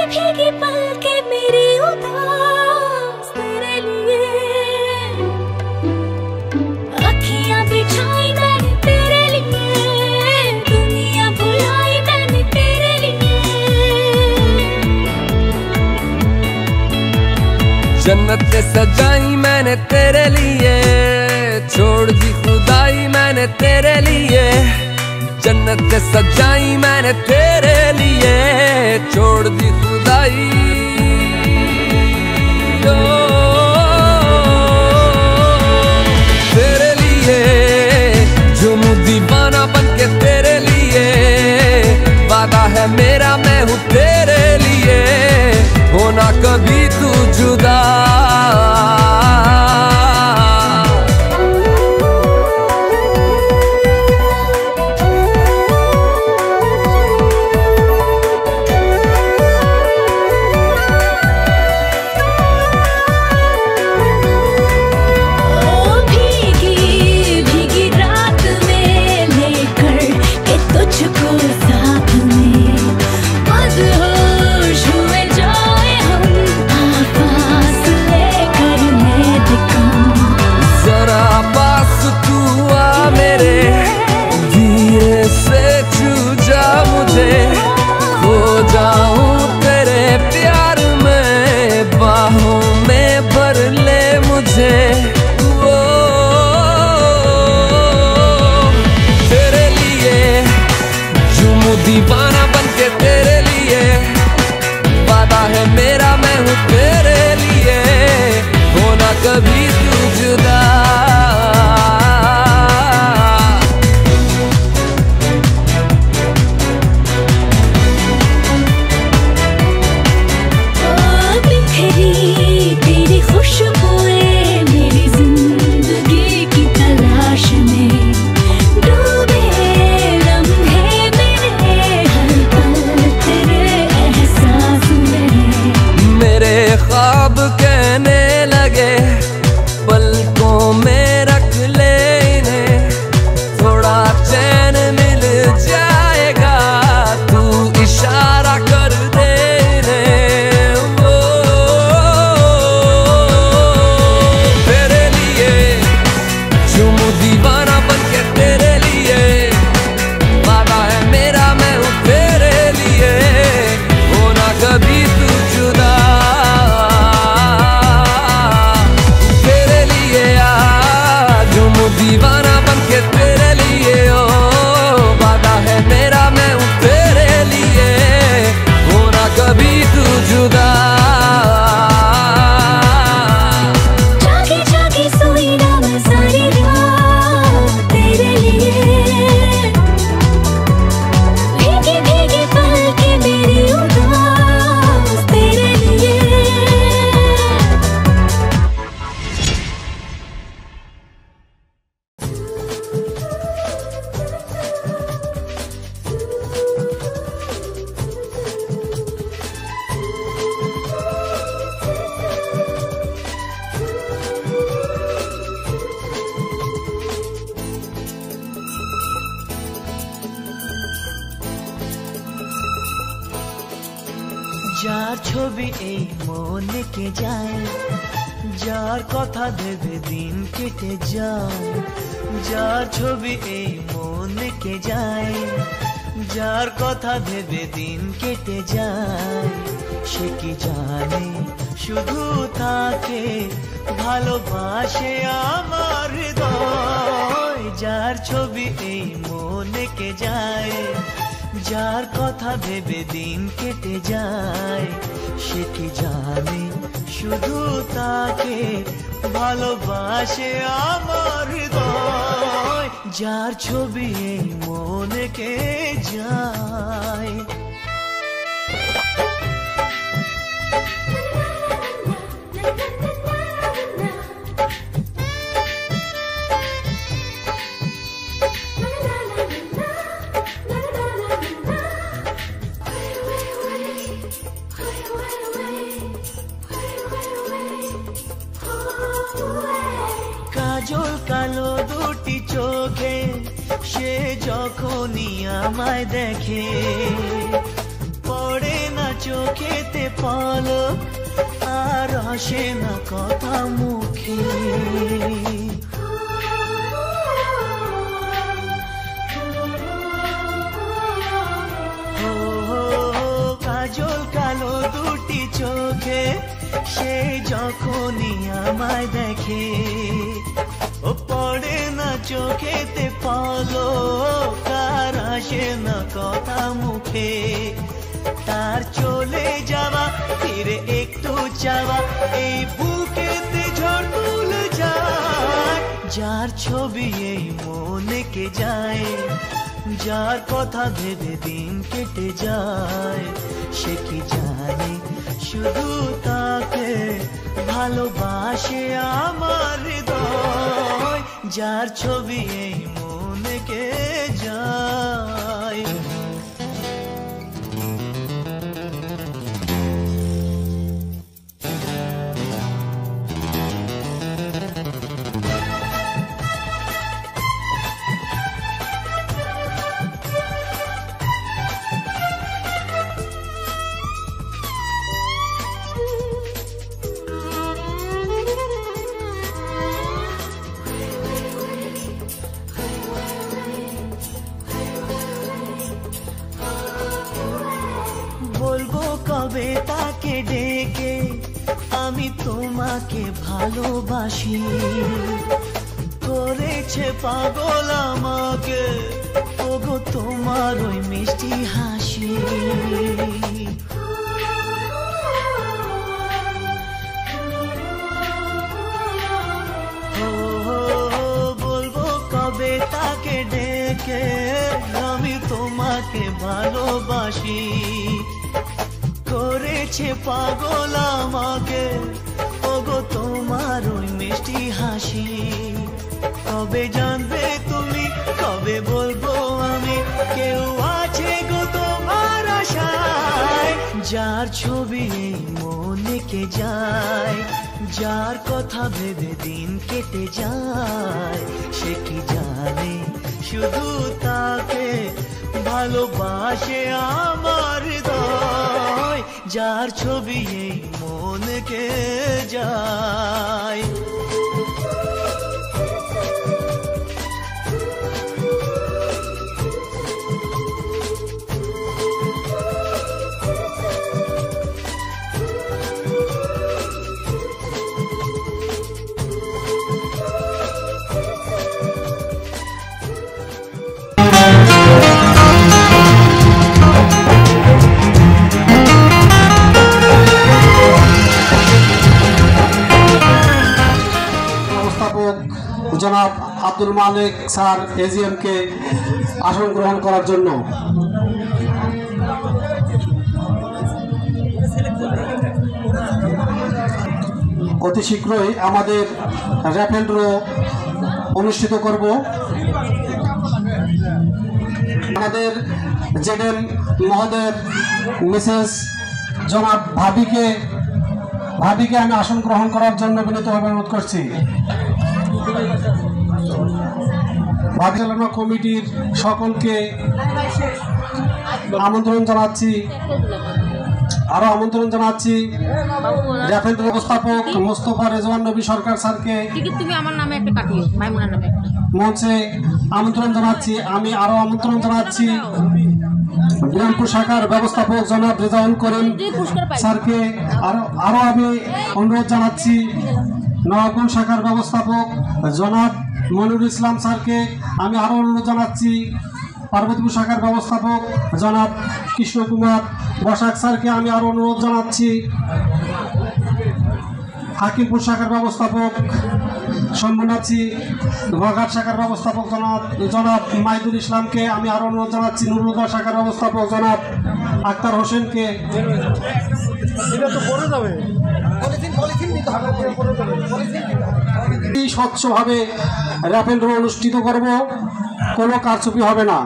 S1: भीगी भीगी पलके मेरी उदास तेरे लिए, अखियां बिछाई मैंने तेरे लिए, दुनिया बुलाई मैंने तेरे लिए।
S9: जन्नत सजाई मैंने तेरे लिए, छोड़ दी खुदाई मैंने तेरे लिए। जन्नत सजाई मैंने तेरे लिए, छोड़ दी खुदाई। तेरे लिए झूमूं दीवाना बनके तेरे लिए, वादा है मेरा मैं हूँ तेरे लिए, होना कभी तू जुदा। दीवाना बनके तेरे लिए, वादा है मेरा मैं हूँ तेरे लिए, होना कभी तू जुदा।
S1: बिखरी तेरी खुशबुएं मेरी जिंदगी की तलाश में, डूबे लम्हे मेरे हर पल तेरे एहसास में।
S9: मेरे ख्वाब कहने लगे पलकों में रख ले इन्हें, थोड़ा चैन मिल जाएगा तू इशारा कर दे इन्हें। वो तेरे लिए झूमूं दीवाना बनके तेरे लिए, वादा है मेरा मैं हूँ तेरे लिए, होना कभी तू जुदा। तेरे लिए झूमूं दीवाना बनके तेरे लिए, ओ वादा है मेरा मैं हूँ तेरे लिए, होना कभी तू जुदा।
S1: जागी जागी सोई ना मैं सारी रात तेरे लिए, भीगी भीगी पलके मेरी उदास तेरे लिए।
S12: যার ছবি এই মনে কে যায়, যার কথা ভেবে দিন কেটে যায়। যার ছবি এই মনে কে যায়, যার কথা ভেবে দিন কেটে যায়। সে কি জানে শুধু তাকে ভালোবাসে আমার হৃদয়। যার ছবি এই মনে কে যায়, যার কথা ভেবে দিন কেটে যায়। সে কি জানে শুধু তাকে ভালোবাসে আমার হৃদয়। যার ছবি এই মনে কে যায়। কাজল কালো দুটি চোখে সে যখনই আমায় দেখে, পড়ে না চোখেতে পলক আর আসে না কথা মুখে কাজল কালো দুটি চোখে সে যখনই আমায় দেখে ও পড়ে না চোখেতে পলক আর আসে না কথা মুখে তার চলে যাওয়া ফিরে একটু যাওয়া এই বুকেতে ঝড় তুলে যায় যার ছবি এই মনে কে যায় যার কথা ভেবে দিন কেটে যায় সে কি জানে শুধু তাকে ভালোবাসে আমার হৃদয় যার ছবি এই মনে কে যায় বলবো কবে তাকে ডেকে আমি তোমাকে ভালোবাসি করেছে পাগল আমাকে ওগো তোমার ওই মিষ্টি হাসি বলবো কবে তাকে ডেকে আমি তোমাকে ভালোবাসি করেছে পাগল আমাকে ওগো তোমার ওই মিষ্টি হাসি কবে জানবে তুমি কবে বলবো আমি কেউ আছে গো তোমার আশায় যার ছবি মনে কে যায় যার কথা ভেবে দিন কেটে যায় সে কি জানে শুধু তাকে ভালোবাসে আমার হৃদয় যার ছবি এই মনে কে যায়
S5: জনাব আব্দুল মালিক স্যার এজিএম কে আসন গ্রহণ করার জন্য অতি শীঘ্রই আমাদের র্যাফেল ড্র অনুষ্ঠিত করব আমাদের জেডএম মহোদয়ের মিসেস জনাব ভাবিকে আমি আসন গ্রহণ করার জন্য বিনীতভাবে অনুরোধ করছি পরিচালনা কমিটির সকলকে আমন্ত্রণ জানাচ্ছি আরো আমন্ত্রণ জানাচ্ছি র্যাফেল ব্যবস্থাপক মোস্তফা রেজওয়ান নবী সরকার স্যারকে মঞ্চে আমন্ত্রণ জানাচ্ছি আমি আরো আমন্ত্রণ জানাচ্ছি বিরামপুর শাখার ব্যবস্থাপক জনাব রেজাউল করিম স্যারকে আরো আমি অনুরোধ জানাচ্ছি নওয়াবগঞ্জ শাখার ব্যবস্থাপক জনাব মনিরুল ইসলাম স্যারকে আমি আরো অনুরোধ জানাচ্ছি পার্বতীপুর শাখার ব্যবস্থাপক জনাব কৃষ্ণ কুমার বসাক স্যারকে আমি আরো অনুরোধ জানাচ্ছি হাকিমপুর শাখার ব্যবস্থাপক সম্মানাচ্ছি গোঘাট শাখার ব্যবস্থাপক জনাব মাইদুল ইসলামকে আমি আরো অনুরোধ জানাচ্ছি নুরুল্লাহ শাখার ব্যবস্থাপক জনাব আক্তার হোসেনকে স্বচ্ছভাবে র্যাফেল ড্র অনুষ্ঠিত করব কোনো কারচুপি হবে না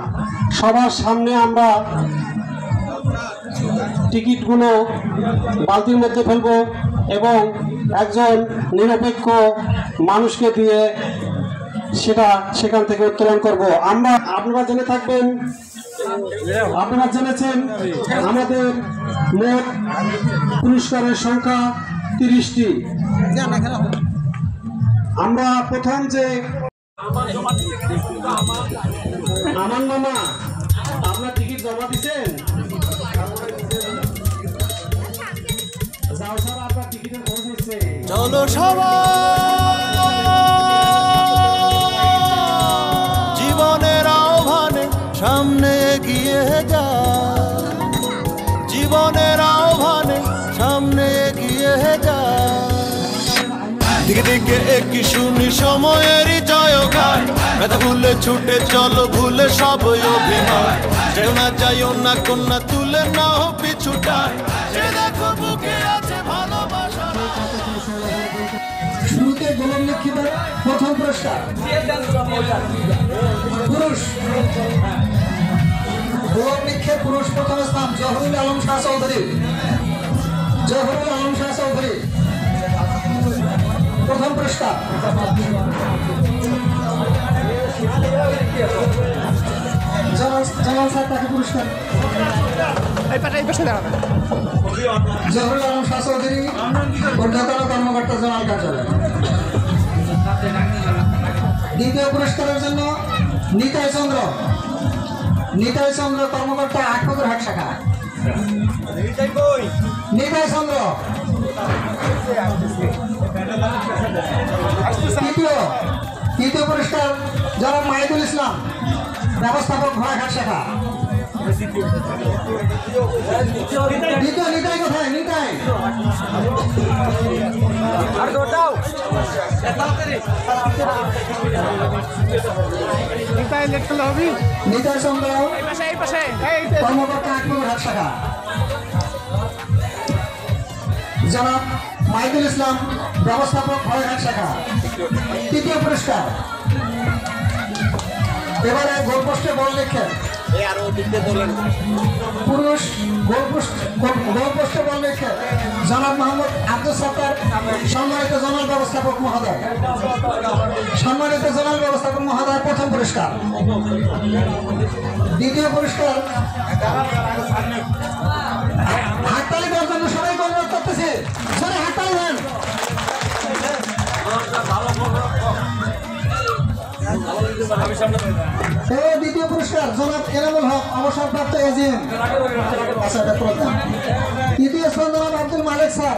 S5: সবার সামনে আমরা টিকিটগুলো বালতির মধ্যে ফেলবো এবং একজন নিরপেক্ষ মানুষকে দিয়ে সেটা সেখান থেকে উত্তোলন করব আমরা আপনারা জেনে থাকবেন আপনারা জেনেছেন আমাদের মোট পুরস্কারের সংখ্যা 30টি। আমরা প্রথম যে আমার মামা আপনার টিকিট জমা দিচ্ছেন, যাও স্যার আপনার টিকিটের খোঁজ নিচ্ছে।
S7: চলো সবাই জীবনের আহ্বানে সামনে এগিয়ে যা, জীবনের আহ্বানে সামনে এগিয়ে যা। দিকে দিকে একই শুনি সময়েরই জয়গান, ব্যথা ভুলে ছুটে চলো ভুলে সব অভিমান। যেও না যাইও না কন্যা তুলে নাও পিছুটান, সে দেখো বুকে আছে ভালোবাসা।
S5: শুরুতে গোলাম লক্ষ্মীদের প্রথম পুরস্কার পুরুষ গোলাম লক্ষ্মীর পুরুষ প্রথম স্থান জহুরুল আলম শাহ চৌধুরী। জহুরুল আলম শাহ চৌধুরী প্রথম পুরস্কার। জামাল স্যার তাকে পুরস্কার। জহুরুল আলম শাহ চৌধুরী ঊর্ধ্বতন কর্মকর্তা জোনাল কার্যালয়। দ্বিতীয় পুরস্কারের জন্য নিতাই চন্দ্র, নিতাই চন্দ্র কর্মকর্তা আটপদরহাট শাখা। নিতাই চন্দ্র। তৃতীয় পুরস্কার জনাব মাহিদুল ইসলাম ব্যবস্থাপক ঘোড়াঘাট শাখা। দ্বিতীয় নিতাই কোথায়? নিতাই নিতাই চন্দ্র কর্মকর্তা আটপদরহাট শাখা। জনাব মাহিদুল ইসলাম ব্যবস্থাপক ঘোড়াঘাট শাখা। তৃতীয় পুরস্কার। এবারে গোলপোস্টে বল লিখেন পুরুষ গোলপোস্টে বল লিখেন জনাব মোহাম্মদ আব্দুল সত্তার সম্মানিত জোনাল ব্যবস্থাপক মহোদয়। সম্মানিত জোনাল ব্যবস্থাপক মহোদয় প্রথম পুরস্কার। দ্বিতীয় পুরস্কার হাততালি দেওয়ার জন্য সবাই অনুরোধ করতেছে, সবাই হাততালি দেন। দ্বিতীয় পুরস্কার জনাব এনামুল হক অবসরপ্রাপ্ত এজিএম। তৃতীয় স্থান জনাব আব্দুল মালিক স্যার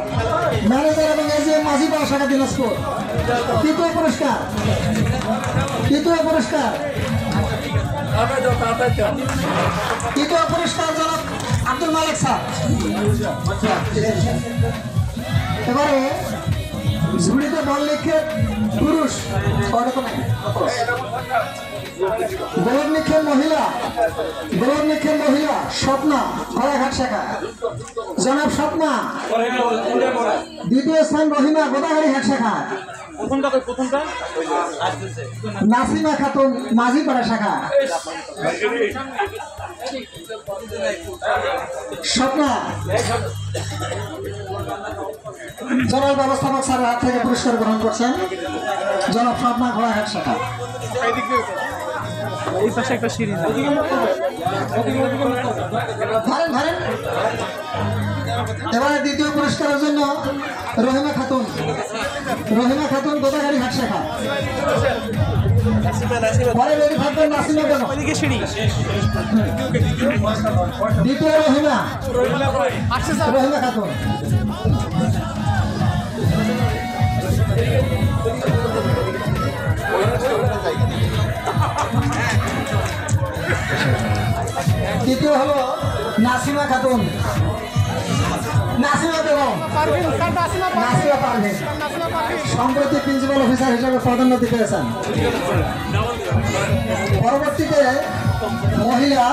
S5: ম্যানেজার এবং এজিএম মাঝিপাড়া শাখা দিনাজপুর। তৃতীয় পুরস্কার। তৃতীয় পুরস্কার। তৃতীয় পুরস্কার জনাব আব্দুল মালিক স্যার। এবারে ঝুড়িতে বল লিখে পুরুষ গোলাপ লিখে মহিলা, গোলাপ লিখে মহিলা স্বপ্না ঘোড়াঘাট শাখা। জনাব স্বপ্না। দ্বিতীয় স্থান রহিমা গোদাগাড়ি ঘাট শাখা। নাসিমা খাতুন মাঝিপাড়া শাখা। স্বপ্না জনাব ব্যবস্থাপক স্যারের হাত থেকে পুরস্কার গ্রহণ করছেন জনাব স্বপ্না ঘোড়াঘাট শাখা। এবারে দ্বিতীয় পুরস্কারের জন্য রহিমা খাতুন, রহিমা খাতুন গোদাগাড়ি ঘাট শাখা। পরে রেডি থাকবেন নাসিমা কেন? দ্বিতীয় রহিমা, রহিমা খাতুন। তৃতীয় হলো নাসিমা খাতুন, নাসিমা বেগম, নাসিমা পারভীন সম্প্রতি প্রিন্সিপাল অফিসার হিসেবে পদোন্নতি পেয়েছেন। পরবর্তীতে মহিলা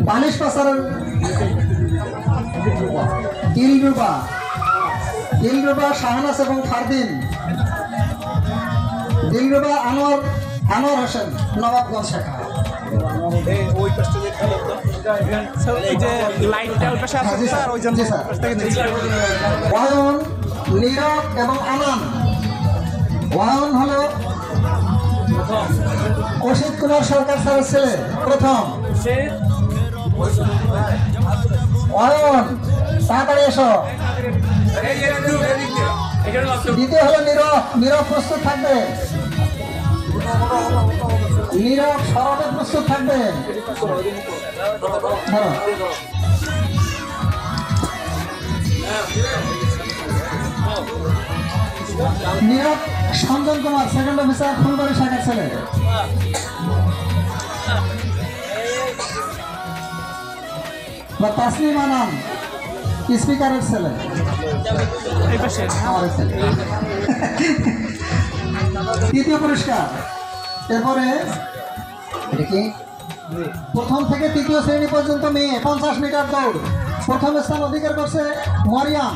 S5: বানিশ পাচারের দিলরুবা শাহনাজ এবং ফারদিন। দিলরুবা আনোয়ার হোসেন নবাবগঞ্জ শাখা। ওয়ায়ন, নীরব এবং আনান। ওয়ায়ন হলো অসিত কুমার সরকার স্যারের ছেলে প্রথম। অয়ন তাড়াতাড়ি এসো। দ্বিতীয় হলো নীরব। নীরব প্রস্তুত থাকবে। নীরব সরবে প্রস্তুত থাকবে। নীরব সঞ্জন কুমার সেকেন্ড অফিসার ফুলবাড়ি শাখার ছেলে। বা তাসলিম আনাম স্পিকারের ছেলে। তৃতীয় পুরস্কার। এরপরে প্রথম থেকে তৃতীয় শ্রেণী পর্যন্ত মেয়ে 50 মিটার দৌড় প্রথম স্থান অধিকার করছে মরিয়াম।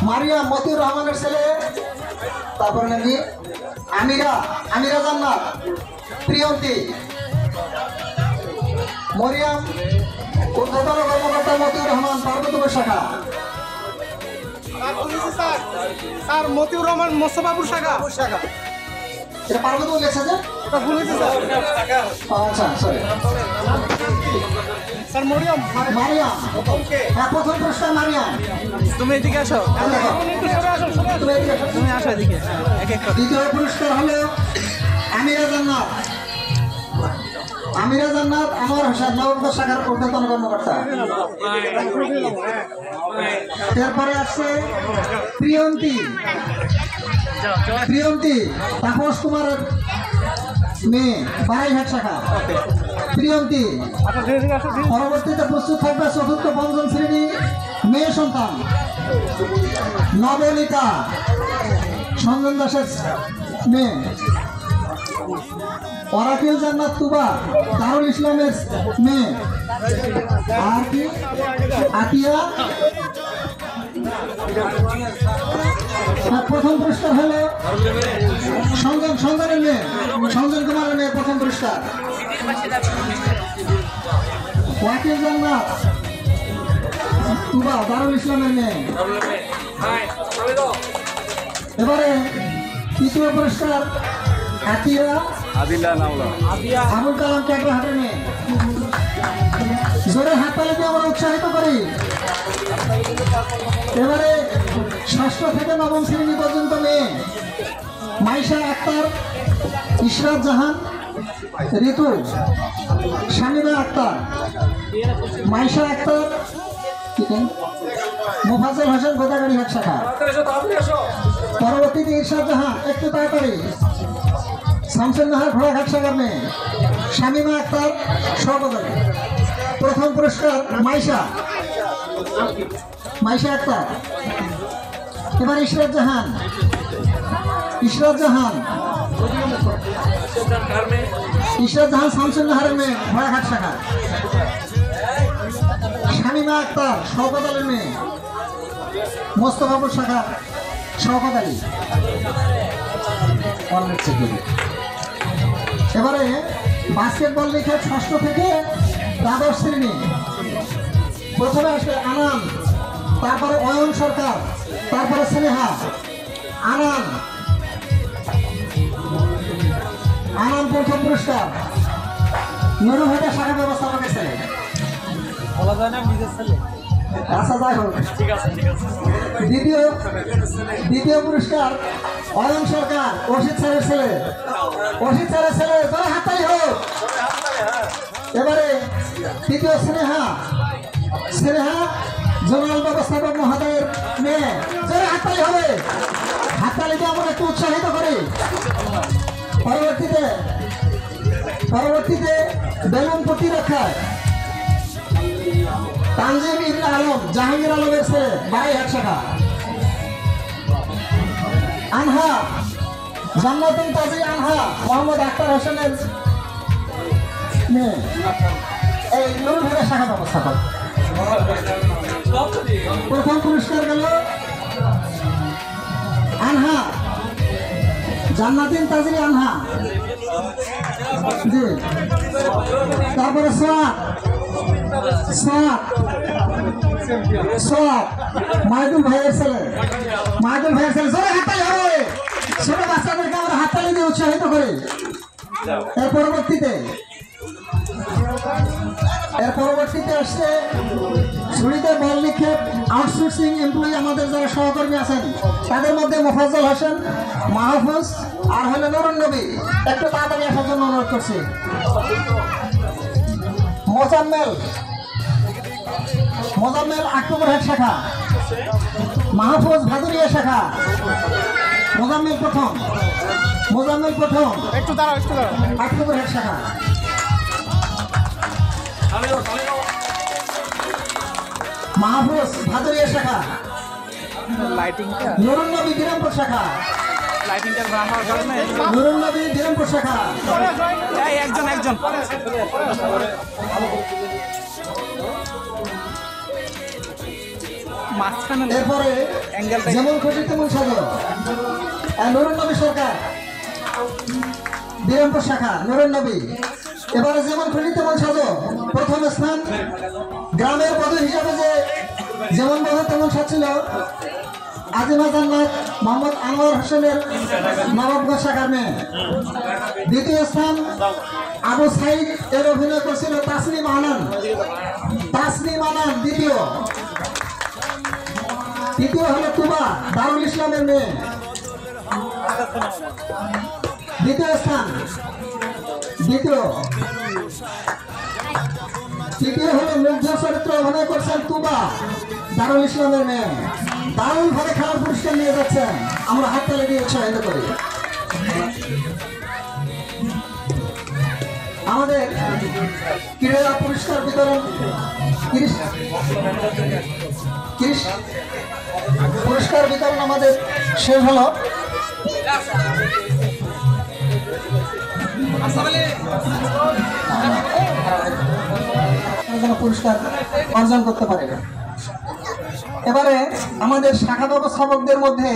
S5: মারিয়াম মতিউর রহমানের ছেলে। তারপরে নাকি আমিরা জান্নাত প্রিয়ন্তী। মরিয়াম ঊর্ধ্বতন কর্মকর্তা মতিউর রহমান পার্বতীপুর শাখা।
S4: স্যার মতিউর রহমান মোস্তফাপুর শাখা।
S5: এটা পার্বতীপুর লেখা যে
S4: ভুল হয়েছে স্যার।
S5: আচ্ছা সরি
S4: স্যার মারিয়াম।
S5: হ্যাঁ প্রথম পুরস্কার মারিয়াম।
S4: তুমি এদিকে আসো। তুমি আসো এদিকে।
S5: দ্বিতীয় পুরস্কার হলো আমিরা জান্নাত। আমিরা জান্নাত আমার হোসেন নবগঞ্জ শাখার ঊর্ধ্বতন কর্মকর্তা। এরপরে আসছে প্রিয়ন্তী। তাপস কুমারের মেয়ে বারাইঘাট শাখা। প্রিয়ন্তী পরবর্তীতে প্রস্তুত থাকবে চতুর্থ পঞ্চম শ্রেণী মেয়ে সন্তান নবনীতা সঞ্জন দাসের মেয়ে। ওরাকিল জান্নাত তুবা দারুল ইসলামের মেয়ে। আর কি আতিয়া। প্রথম পুরস্কার হলো সঞ্জনের মেয়ে সঞ্জন কুমারের মেয়ে প্রথম পুরস্কার। ওয়াকিল জান্নাত তুবা দারুল ইসলামের মেয়ে। এবারে তৃতীয় পুরস্কার আতিয়া আবুল কালাম ক্যাকরা হাটের মেয়ে। জোরে হাত তালি দিয়ে আমরা উৎসাহিত করি। এবারে ষষ্ঠ থেকে নবম শ্রেণী পর্যন্ত মেয়ে মাইশা আক্তার, ইশরাত জাহান, ঋতু, শামিমা আক্তার, মাইশা আক্তার, মোফাজ্জল হোসেন গোদাগাড়ি হাট শাখা। পরবর্তীতে ইশরাত জাহান একটু তাড়াতাড়ি শামসুল নাহার ঘোড়াঘাট শাখার মেয়ে। শামিমা আক্তার সহপদারী। প্রথম পুরস্কার মাইশা আক্তার। এবার ইশরাত জাহান শামসুল নাহারের মেয়ে ঘোড়াঘাট শাখা। শামিমা আক্তার সহপদারের মেয়ে মোস্তফাপুর শাখা সহপদারী। এবারে বাস্কেটবল লিখে ষষ্ঠ থেকে দ্বাদশ শ্রেণী। প্রথমে আসবে আনাম, তারপরে অয়ন সরকার, তারপরে স্নেহা। আনাম প্রথম পুরস্কার নুরুহাটা শাখা ব্যবস্থাপকের ছেলে। আচ্ছা যাই হোক দ্বিতীয় পুরস্কার অয়ন সরকার অসিত স্যারের ছেলে। হাততালি হোক। এবারে তৃতীয় স্নেহা জোনাল ব্যবস্থাপক মহোদয়ের মেয়ে। জোরে হাততালি হবে। হাততালিতে আমরা একটু উৎসাহিত করি। পরবর্তীতে বেলুন প্রতিরক্ষায় তানজিম ইবনে আলম জাহাঙ্গীর আলমের ছেলে বারাইহাট শাখা। আনহা জান্নাতুল তাজি আনহা মোহাম্মদ আক্তার হোসেনের মেয়ে। এই নুরুলহুদা শাখা ব্যবস্থাপক। প্রথম পুরস্কার গেল আনহা জান্নাতুল তাজি আনহা। জি তারপরে সোয়াদ মাইদুল ভাইয়ের ছেলে। জোরে হাততালি হবে। ছোট বাচ্চাদেরকে আমরা হাততালি দিয়ে উৎসাহিত করি। এর পরবর্তীতে আসছে ছুরিতে বল নিক্ষেপ আউটসোর্সিং এমপ্লয়ি আমাদের যারা সহকর্মী আছেন তাদের মধ্যে মোফাজ্জল হোসেন, মাহফুজ আর হলো নুরুন নবী। একটু তাড়াতাড়ি আসার জন্য অনুরোধ করছি। মোজাম্মেল আক্টোবরহাট শাখা, মাহফুজ ভাদুরিয়া শাখা। মোজাম্মেল প্রথম
S4: একটু দাঁড়াও
S5: আক্টোবরহাট শাখা। মাহফুজ ভাদুরিয়া শাখা। নুরুন নবী বিরামপুর শাখা। নুরুন নবী বিরামপুর শাখা।
S4: একজন
S5: এরপরে যেমন খুশি তেমন সাজো। নুরুন নবী সরকার বিরামপুর শাখা। নুরুন নবী এবারে যেমন খুশি তেমন সাজো। প্রথম স্থান গ্রামের পদ হিসাবে যে যেমন বলে তেমন সাজছিল আজিমা জান্নাত মোহাম্মদ আনোয়ার হোসেনের নবাবগঞ্জ শাখার মেয়ে। দ্বিতীয় স্থান আবু সাইদ এর অভিনয় করছিল তাসনিম আনান দ্বিতীয় হলো তুবা দারুল ইসলামের মেয়ে। দ্বিতীয় স্থান তৃতীয় হলো মুগ্ধ চরিত্র অভিনয় করছেন তুবা দারুল ইসলামের মেয়ে। দারুণ ভাবে খেলার পুরস্কার নিয়ে যাচ্ছেন, আমরা হাততালি দিয়ে উৎসাহিত করি। আমাদের ক্রীড়া পুরস্কার বিতরণ আমাদের শেষ হলো। পুরস্কার অর্জন করতে পারে। এবারে আমাদের শাখা ব্যবস্থাপকদের মধ্যে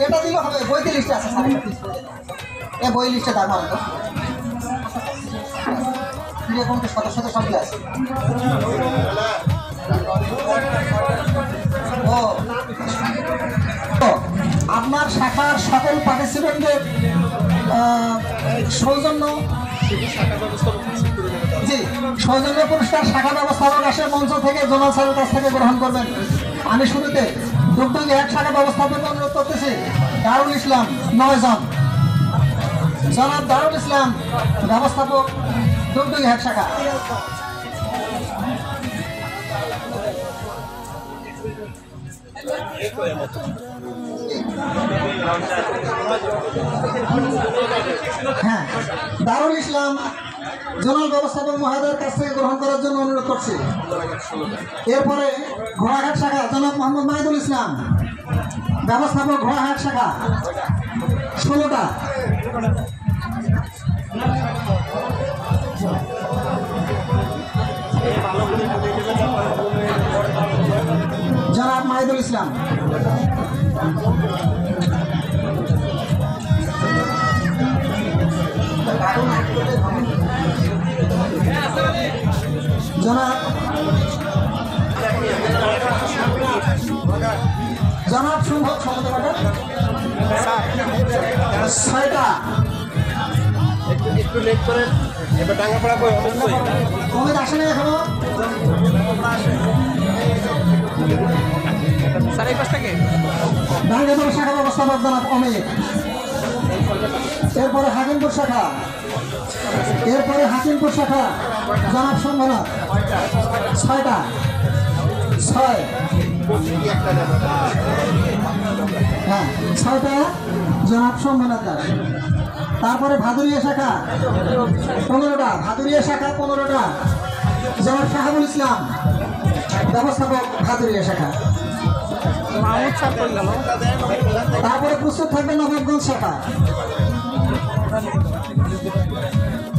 S5: এটা দিলে হবে, বইতে লিস্টে আছে, বই লিস্টে তার মানে সদস্য সঙ্গে আছে। আপনার শাখার সকল পার্টিসিপেন্টদের সৌজন্য পুরস্কার শাখা ব্যবস্থাপক আসে মঞ্চ থেকে জোনাল স্যারের কাছ থেকে গ্রহণ করবেন। আমি শুরুতে দুগদুগি এক শাখা ব্যবস্থাপক অনুরোধ করতেছি দারুল ইসলাম 9 জন। জনাব দারুল ইসলাম ব্যবস্থাপক দুগদুগি এক শাখা। হ্যাঁ, দারুল ইসলাম জোনাল ব্যবস্থাপক মহোদয়ের কাছ থেকে গ্রহণ করার জন্য অনুরোধ করছি। এরপরে ঘোড়াঘাট শাখা জনাব মোহাম্মদ মাহিদুল ইসলাম ব্যবস্থাপক ঘোড়াঘাট শাখা 16টা। জনাব মাহিদুল ইসলাম জনাব সম্ভব 6টা।
S4: একটু লেট করেন, এবার ডাঙ্গাপাড়া কই
S5: অমিত আসে না এখনো।
S4: স্যার এই পাশ থেকে
S5: ডাঙ্গাপাড়া শাখা ব্যবস্থাপক জনাব অমিত। এরপরে হাকিমপুর শাখা জনাব সম্ভনাথ 6টা। 6 হ্যাঁ 6টা জনাব সম্ভনাথ দাস। তারপরে ভাদুরিয়া শাখা 15টা। জনাব শাহাবুল ইসলাম ব্যবস্থাপক ভাদুরিয়া শাখা। তারপরে প্রস্তুত থাকবে নবাবগঞ্জ শাখা।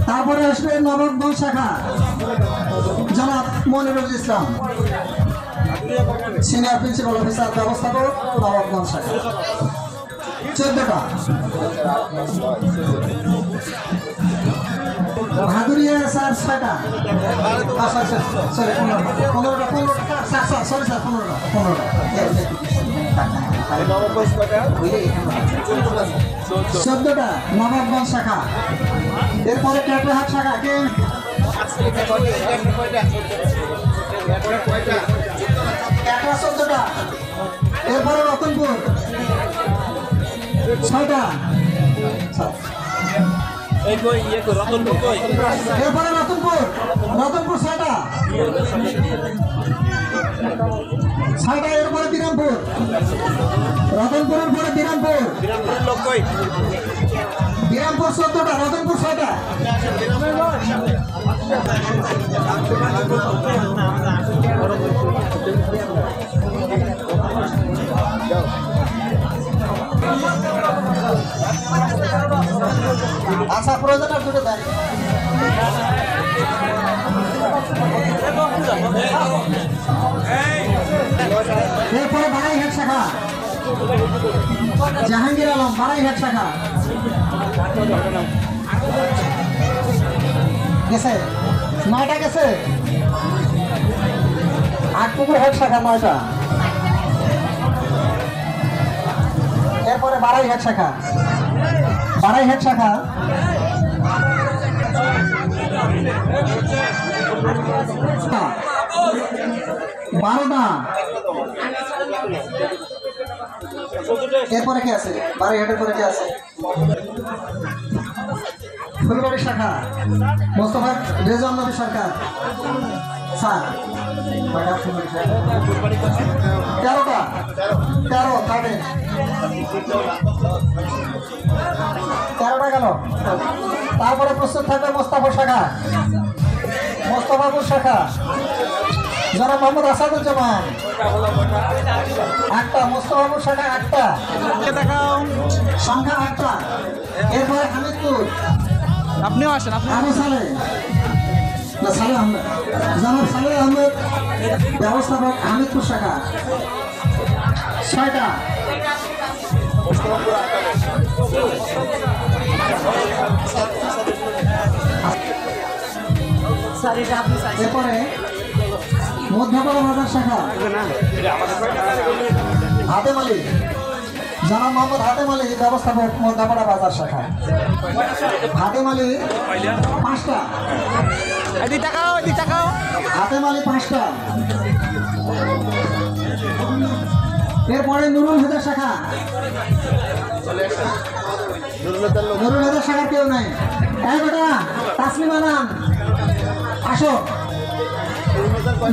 S5: তারপরে আসবে নবাবগঞ্জ শাখা জনাব Monirul Islam senior principal officer ব্যবস্থাপক নবাবগঞ্জ শাখা। 14টা। ভাদুরিয়া স্যার 6টা, সরি 15টা, সরি স্যার 15টা। 14টা নবাবগঞ্জ শাখা। এরপরে ক্যাটরাহাট শাখা কে? ক্যাটরা 14টা। এরপরে রতনপুর 6টা। এরপরে রতনপুর 6টা। এরপরে বিরামপুর, রতনপুরের পরে বিরামপুর 14টা, রতনপুর 6টা। আচ্ছা প্রয়োজন আর দুটো দেন। এরপরে বারাইঘাট শাখা, জাহাঙ্গীর আলম বারাইঘাট শাখা গেছে, 9টা গেছে। আটপুকুর হাট শাখা 9টা। এরপরে বারাইঘাট শাখা, 12টা। এরপরে কে আছে? বারাইঘাটের পরে কে আছে? ফুলবাড়ি শাখা, মোস্তফা রেজাউল নবী সরকার স্যার। 13টা, 13টা গেল। তারপরে প্রস্তুত থাকবে মোস্তাফা শাখা, মোস্তফাপুর শাখা জনাব মোহাম্মদ আসাদুজ্জামান 8টা, মোস্তফাপুর শাখা 8টা, সংখ্যা 8টা। এরপরে হামিদপুর,
S4: আপনিও আসেন।
S5: আবু সালে আহমেদ, জনাব সালে আহমেদ ব্যবস্থাপক হামিদপুর শাখা 6টা। এরপরে মধ্যপাড়া বাজার শাখা হাতেম আলী, জনাব মোহাম্মদ হাতেম আলী ব্যবস্থাপক মধ্যপাড়া বাজার শাখা। হাতেম আলী 5টা, হাতেম আলী 5টা। এরপরে নুরুল হুদা শাখা, নুরুল হুদা শাখা কেউ নাই। এই বেটা তাসলিমা নাম আসো।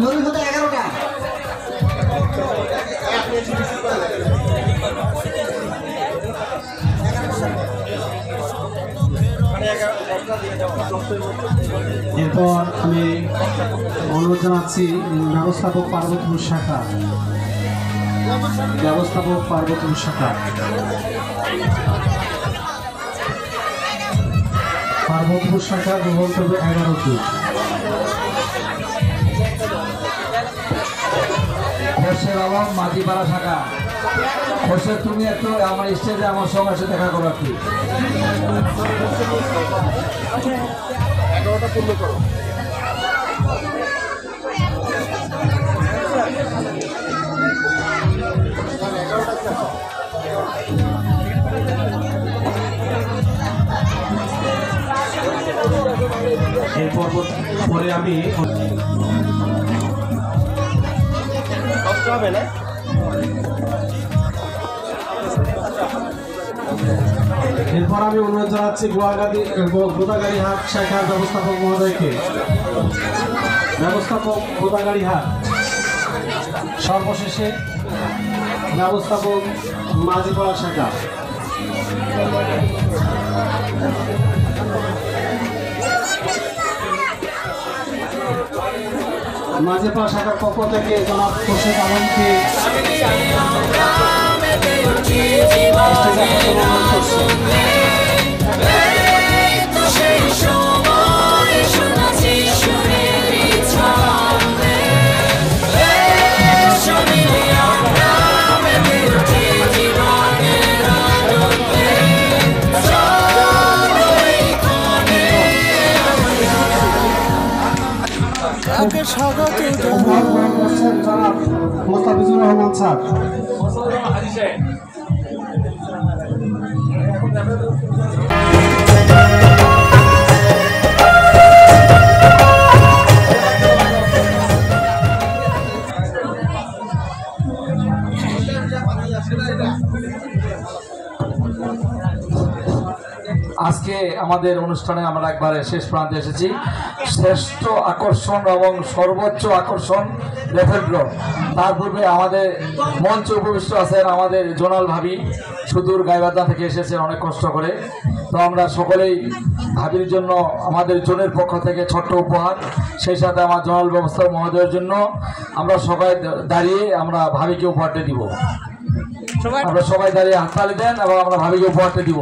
S5: নুরুল হুদা 11টা।
S13: এরপর আমি অনুরোধ জানাচ্ছি ব্যবস্থাপক পার্বতীপুর শাখা, পার্বতীপুর শাখা গ্রহণ করবে 11টি।
S2: খোরশেদ আলম মাঝিপাড়া শাখা। খোরশেদ তুমি একটু আমার স্টেজে আমার সঙ্গে এসে দেখা করো কি?
S4: 11টা পূর্ণ করো।
S13: এরপর পরে আমি
S4: হবে না।
S13: এরপর আমি অনুরোধ জানাচ্ছি গোদাগাড়ি হাট শাখার ব্যবস্থাপক মহোদয়কে, গোদাগাড়ি হাট। সর্বশেষে ব্যবস্থাপক মাঝিপাড়া শাখা। মাঝিপাড়া শাখার পক্ষ থেকে জনাব খোরশেদ আলমকে
S7: তাকে স্বাগত
S5: মোস্তাফিজুর রহমান স্যার।
S14: আজকে আমাদের অনুষ্ঠানে আমরা একবারে শেষ প্রান্তে এসেছি। শ্রেষ্ঠ আকর্ষণ এবং সর্বোচ্চ আকর্ষণ রেফেল ড্র। তার পূর্বে আমাদের মঞ্চে উপবিষ্ট আছেন আমাদের জোনাল ভাবি, সুদূর গাইবান্ধা থেকে এসেছেন অনেক কষ্ট করে। তো আমরা সকলেই ভাবির জন্য আমাদের জোনের পক্ষ থেকে ছোট্ট উপহার, সেই সাথে আমার জোনাল ব্যবস্থা মহোদয়ের জন্য আমরা সবাই দাঁড়িয়ে আমরা ভাবিকে উপহারটা দিব। আমরা সবাই দাঁড়িয়ে হাততালি দেন এবং আমরা ভাবিকে উপহারটা দিব।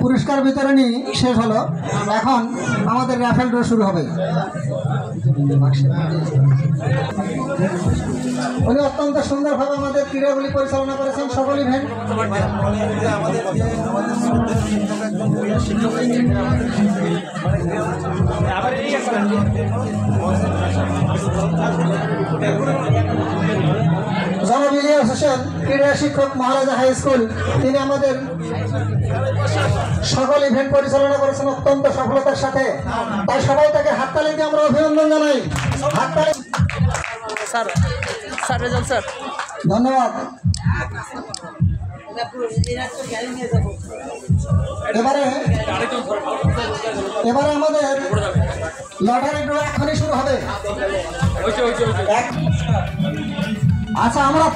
S5: পুরস্কার বিতরণী শেষ হলো, এখন আমাদের র্যাফেল ড্র শুরু হবে। উনি অত্যন্ত সুন্দরভাবে আমাদের ক্রীড়াগুলি পরিচালনা করেছেন সকল ইভেন্ট। জনাব ইলিয়াস হোসেন, ক্রীড়া শিক্ষক, মহারাজা হাই স্কুল, তিনি আমাদের সকল ইভেন্ট পরিচালনা করেছেন অত্যন্ত সফলতার সাথে। তাই সবাই তাকে হাততালি দিয়ে আমরা অভিনন্দন জানাই। হাততালি স্যার, স্যার রেজাল্ট স্যার, ধন্যবাদ। এবারে আমাদের লটারি ড্র এখনই শুরু হবে। আচ্ছা, আমরা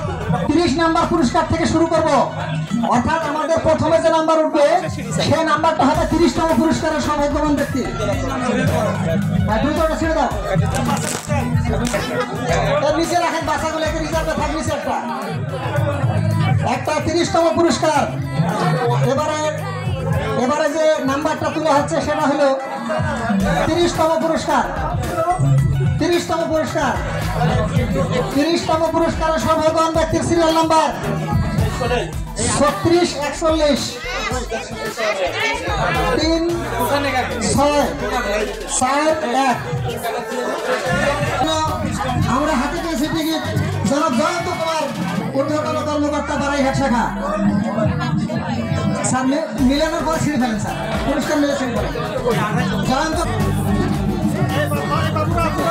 S5: 30 নাম্বার পুরস্কার থেকে শুরু করব, অর্থাৎ আমাদের প্রথমে যে নাম্বার উঠবে সেই নাম্বারটা হবে 30তম পুরস্কারের সৌভাগ্যবান ব্যক্তি। দুইটা ছেড়ে দাও, এর নিচে রাখেন বাচ্চাগুলোকে, রিজার্ভে থাক নিচে একটা 30তম পুরস্কার। এবারে যে নাম্বারটা তোলা হচ্ছে সেটা হলো 30তম পুরস্কার। 30তম পুরস্কার, 30তম পুরস্কারের সৌভাগ্যবান ব্যক্তির সিরিয়াল নাম্বার 3641 3641। আমরা হাতে পেয়েছি টিকিট জনাব জয়ন্ত কুমার, ঊর্ধ্বতন কর্মকর্তা, বারাইহাট শাখা। স্যার মিলানোর পরে ছিঁড়ে ফেলেন স্যার, পুরস্কার মিলে ছিঁড়ে ফেলেন। জয়ন্ত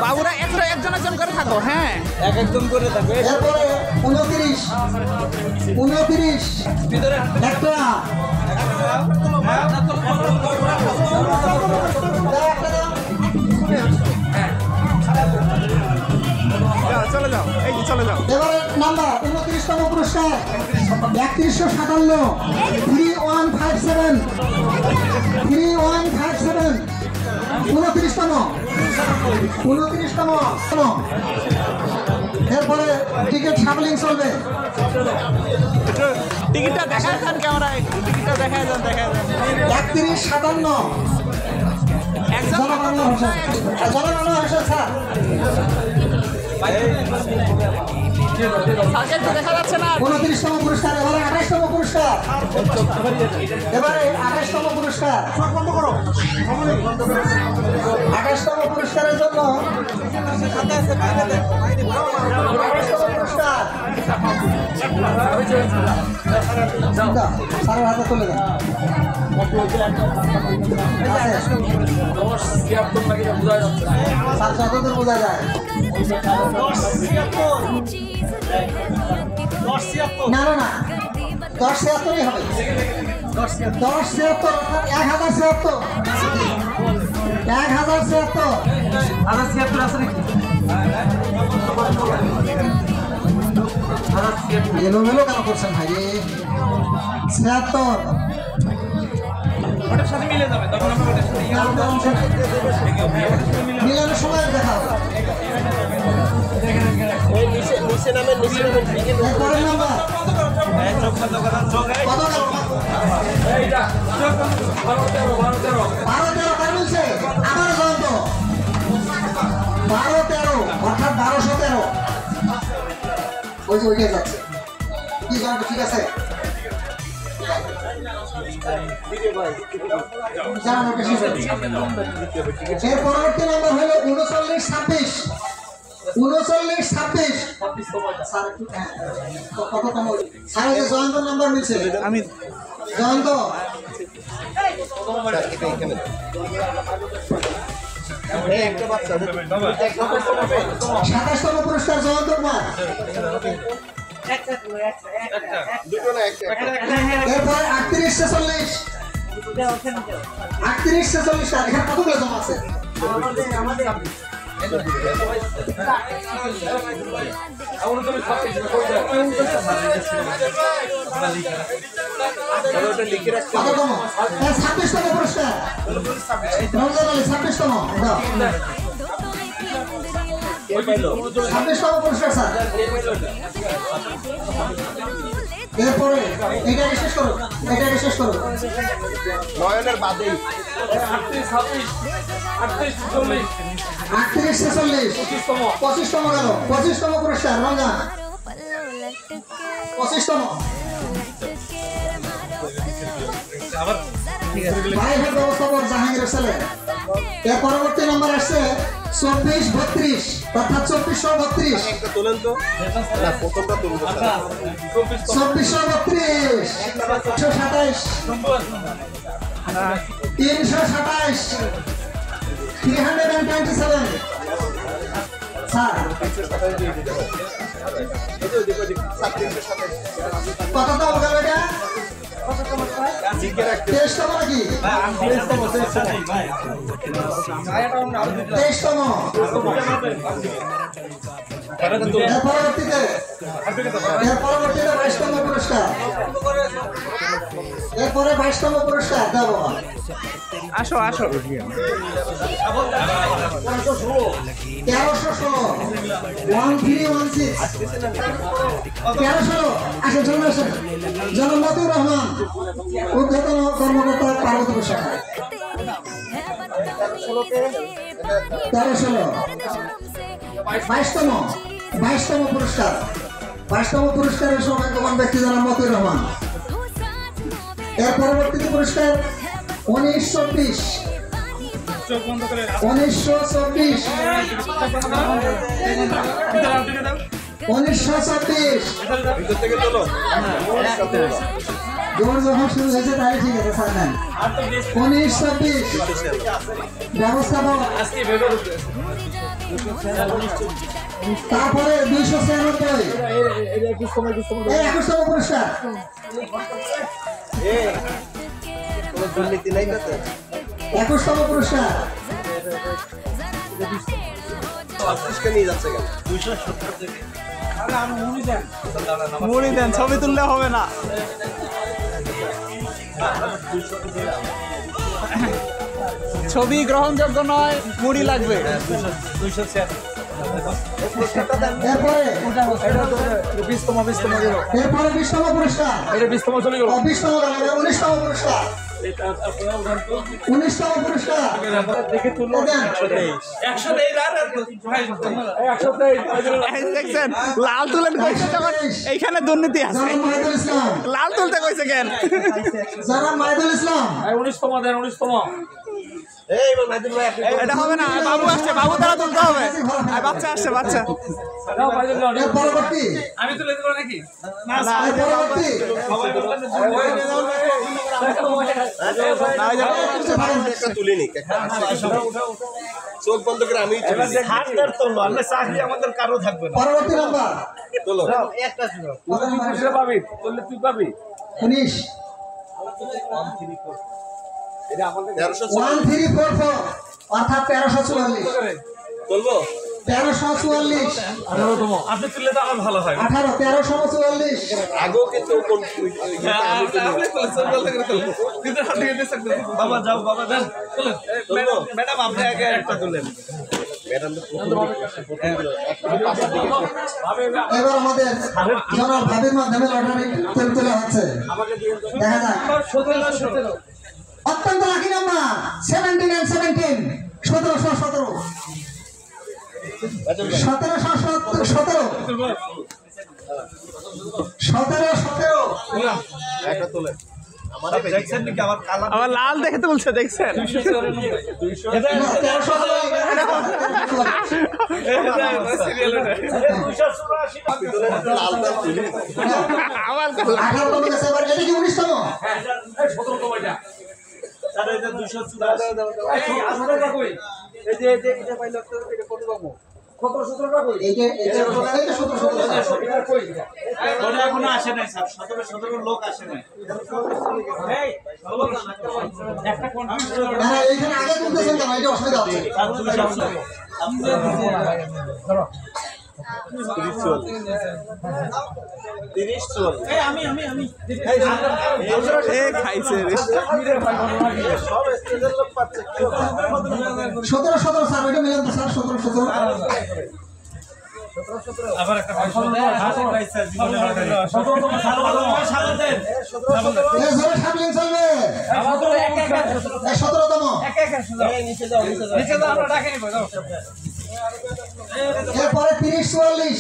S5: বাবুরা একজন একজন করে থাকো, হ্যাঁ এক একজন করে থাকো। এরপরে 29 একটা চলে যাও, এই চলে যাও। এবারে নাম্বার 29তম পুরস্কার 3157 3157 3157 29তম। এরপরে টিকিট সাবলিং চলবে। টিকিটটা দেখায় যান, ক্যামেরায় টিকিটটা দেখায় যান। 3157 জনগণ হোসেন স্যার। দেখা যাচ্ছে না। 29তম পুরস্কার। এবারে 28তম পুরস্কার। 28তম পুরস্কার। 28তম পুরস্কারের জন্য স্যারের হাতে তুলে দেন। স্যার যতদূর বোঝা যায়। না 1076 হবে। 1076 1076 1076 আছে নাকি? এলোমেলো কেন করছেন ভাই? 76 ওটার সাথে মিলে যাবে, তখন আমরা ওটার সাথে মিলানোর সময় দেখা হবে। নিচে নামে পরের নাম্বার এইটা 12 13 কার মিলছে। আবার জয়ন্ত উঠে যাচ্ছে। কি জানতো ঠিক আছে? এর পরবর্তী নাম্বার হলো 39-26। 39-26 কততম? স্যার যে জয়ন্ত নাম্বার মিলছে আমি জয়ন্ত 27তম পুরস্কার জয়ন্ত কুমার। এরপর 38-46 38-46 এখানে কতগুলো জমা আছে? কততম? 26তম পুরস্কার রমজান আলী 26তম 26তম পুরস্কার স্যার। এরপরে এটাকে শেষ করো, এটাকে শেষ করো। নয়নের বাদেই 38-46 25তম গেল। 25তম পুরস্কার রমজান 25তম। ভাইয়ের ব্যবস্থাপক জাহাঙ্গীর ছেলে। এর পরবর্তী নাম্বার আসছে 24-32 অর্থাৎ 2432। 2432 327 327 স্যার কত দাম গেল এটা? 23তম নাকি? 23তম। পরবর্তীতে 22তম পুরস্কার। এরপরে 22তম পুরস্কার দেব। আসো 1316 1316 আসো জনাব মতিউর রহমান উদ্বোধন কর্মকর্তা পার্বতীপুর শাখা। 1316 22তম পুরস্কার। 22তম পুরস্কারের সৌভাগ্যবান ব্যক্তি জনাব মতিউর রহমান। এর পরবর্তীতে পুরস্কার 1924 1924 দৌড় যখন শুরু হয়েছে তাহলে ঠিক আছে স্যার নেন। 1926 ব্যবস্থাপক। তারপরে 296 21তম পুরস্কার। 21তম পুরস্কার।
S4: মুড়ি দেন, ছবি তুললে হবে না। ছবি গ্রহণযোগ্য নয়, মুড়ি লাগবে।
S5: এরপরে 20তম পুরস্কার। 19তম পুরস্কার। 19তম পুরস্কার
S4: দেখছেন লাল তুলেন কইছে যখন এইখানে দুর্নীতি আছে। লাল তুলতে কইছে কেন?
S5: যারা মাইদুল ইসলাম
S14: 19তম দেন 19তম।
S4: এটা হবে না, বাবু আসছে, বাবু দ্বারা তুলতে হবে। বাচ্চা আসছে, বাচ্চা।
S5: পরবর্তী
S14: আমি তুলে দেবো নাকি?
S5: পরবর্তী
S7: চোখ বন্ধ করে আমি আমাদের কারো থাকবে না।
S5: পরবর্তী নাম্বার
S14: পাবি, তুললে তুই পাবি।
S5: 19 1344 অর্থাৎ 1344
S7: বলবো
S5: 1344
S14: 18তম। আপনি তুললে তো আমার ভালো হয়।
S5: 18 1344
S7: আগেও কিন্তু
S14: বাবা যাও, বাবা যান, ম্যাডাম আপনি আগে একটা তুলেন।
S5: এবার আমাদের জনাব ভাবির মাধ্যমে লটারি তোলা হচ্ছে। দেখা যাক অত্যন্ত লাকি নাম্বার 17 and 17 1717 1717
S4: আমার লাল দেখে তো বলছে দেখছেন আমার
S15: এখনো আসে নাই স্যার 17 লোক আসে নাই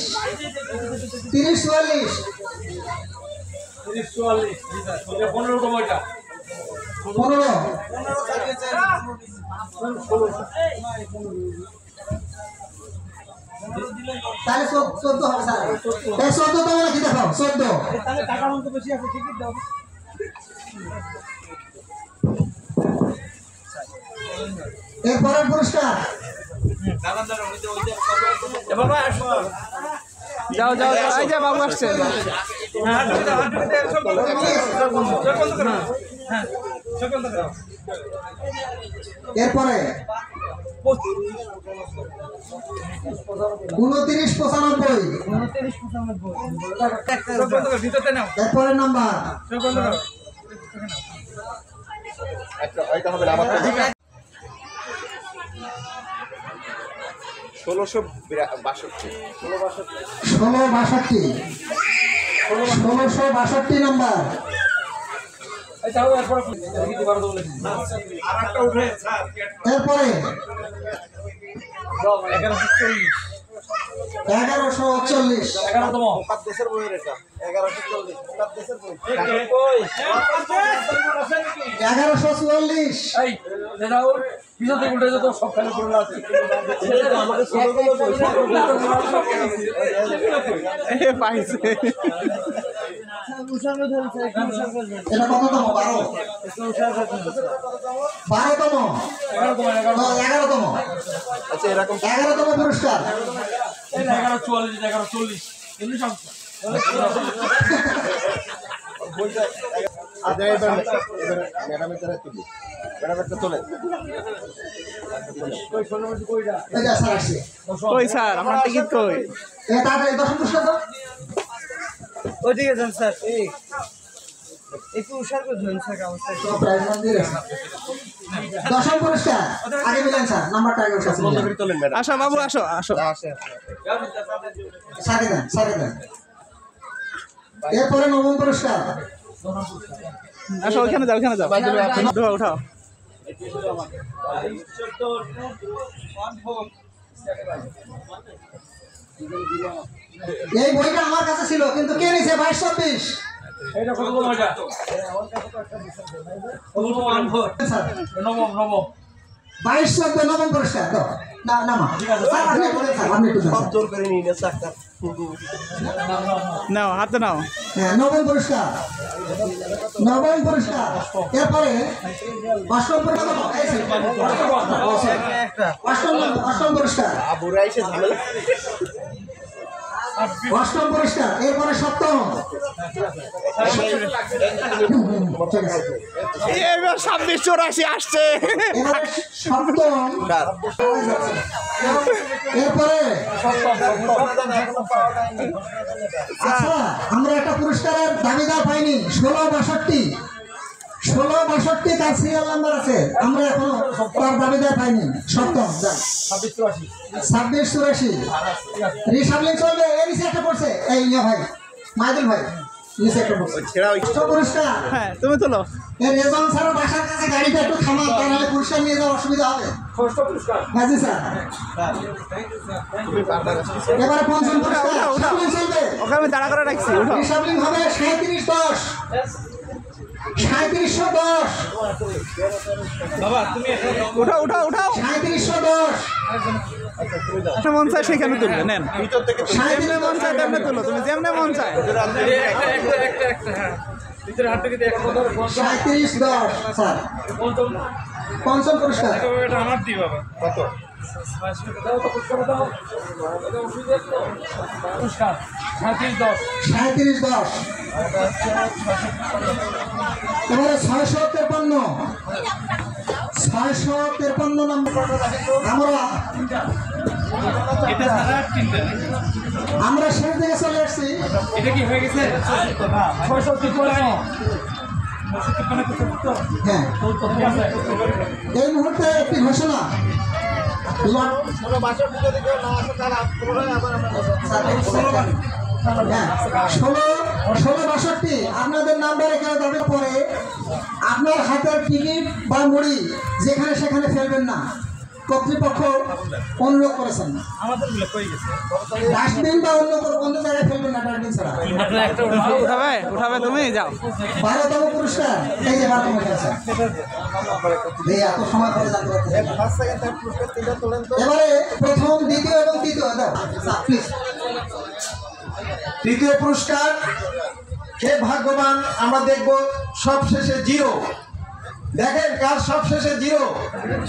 S16: এরপরে 30-44 15 তাহলে 14 হবে স্যার 14 দাও নাকি দেখাও 14 তাহলে টাকা অঙ্ক বেশি আছে টিকিট দাও এরপরের পুরস্কার
S4: যাও যাও এই যে বাবু আসছে
S16: এরপরে 29-95 এরপরের নাম্বার 1662 নাম্বার এরপরে 1140 11তম পুরস্কার 11
S4: কই স্যার আপনার টিকিট কই
S16: তাড়াতাড়ি 10 পুরস্কার দাও
S15: ওইদিকে যান স্যার একটু উৎসাহ করে ধরুন স্যার
S16: দশম পুরস্কার আগে মিলান স্যার নাম্বারটা আগে
S4: আসো বাবু আসো আসো
S16: সাথে দেন এরপরে নবম পুরস্কার
S4: আসো ওখানে যাও উঠাও
S16: এই বইটা আমার কাছে ছিল কিন্তু কে নিছে 22-26
S14: এটা কত বড় এটা নবম
S16: 22-14 নবম পুরস্কার দাও না স্যার আপনি একটু সব জোর করে নিয়ে স্যার
S4: নাও হাতে নাও
S16: হ্যাঁ নবম পুরস্কার এরপরে অষ্টম পুরস্কার অষ্টম পুরস্কার এরপরে সপ্তম
S4: 26-84 আসছে
S16: সপ্তম এরপরে আচ্ছা আমরা একটা পুরস্কারের দাবিদার পাইনি 1662 তার সিরিয়াল নাম্বার আছে আমরা এখনো তার দাবিদার পাইনি সপ্তম 26-84 রিসাবলিং চলবে এই নিচে একটা পড়ছে এই ভাই মাইদুল ভাই নিচে একটা বসে ছোট পুরস্কার
S4: হ্যাঁ তুমি তোলো
S16: রেজন স্যার বাসার কাছে গাড়িটা একটু থামান তাহলে পুরস্কার নিয়ে যাওয়ার অসুবিধা হবে ষষ্ঠ পুরস্কার জি স্যার এবারে পঞ্চম পুরস্কার
S4: ওকে আমি দাঁড়া করে রাখছি
S16: রিসাবলিং হবে 3710 3710
S4: বাবা তুমি উঠাও
S16: 3710
S4: মন চায় সেখানে তুলবে নেন যেমনে মন চায় তেমনে তুলো তুমি যেমনে মন চায়
S16: ভিতরে হাত থেকে 3710 স্যার পঞ্চম পুরস্কার
S4: এটা আমার দি বাবা কত পুরস্কার
S16: 3710 এবারে 653 নম্বর আমরা শেষ দিকে চলে আসছি
S4: এটা কি হয়ে গেছে 653
S16: হ্যাঁ এই মুহূর্তে একটি ঘোষণা আপনাদের নাম্বার এখানে দেওয়ার পরে আপনার হাতের টিকিট বা মুড়ি যেখানে সেখানে ফেলবেন না কর্তৃপক্ষ অনুরোধ করেছেন ডাস্টবিন বা অন্য জায়গায় ফেলবেন না ডাস্টবিন ছাড়া
S4: উঠাবে তুমি যাও
S16: 12তম পুরস্কার এই যে 12তম পুরস্কার এত সময় পরে জানতে এবারে প্রথম দ্বিতীয় এবং তৃতীয় দাও প্লিজ
S17: তৃতীয় পুরস্কার কে ভাগ্যবান আমরা দেখব সবশেষে 0 দেখেন কার সবশেষে 0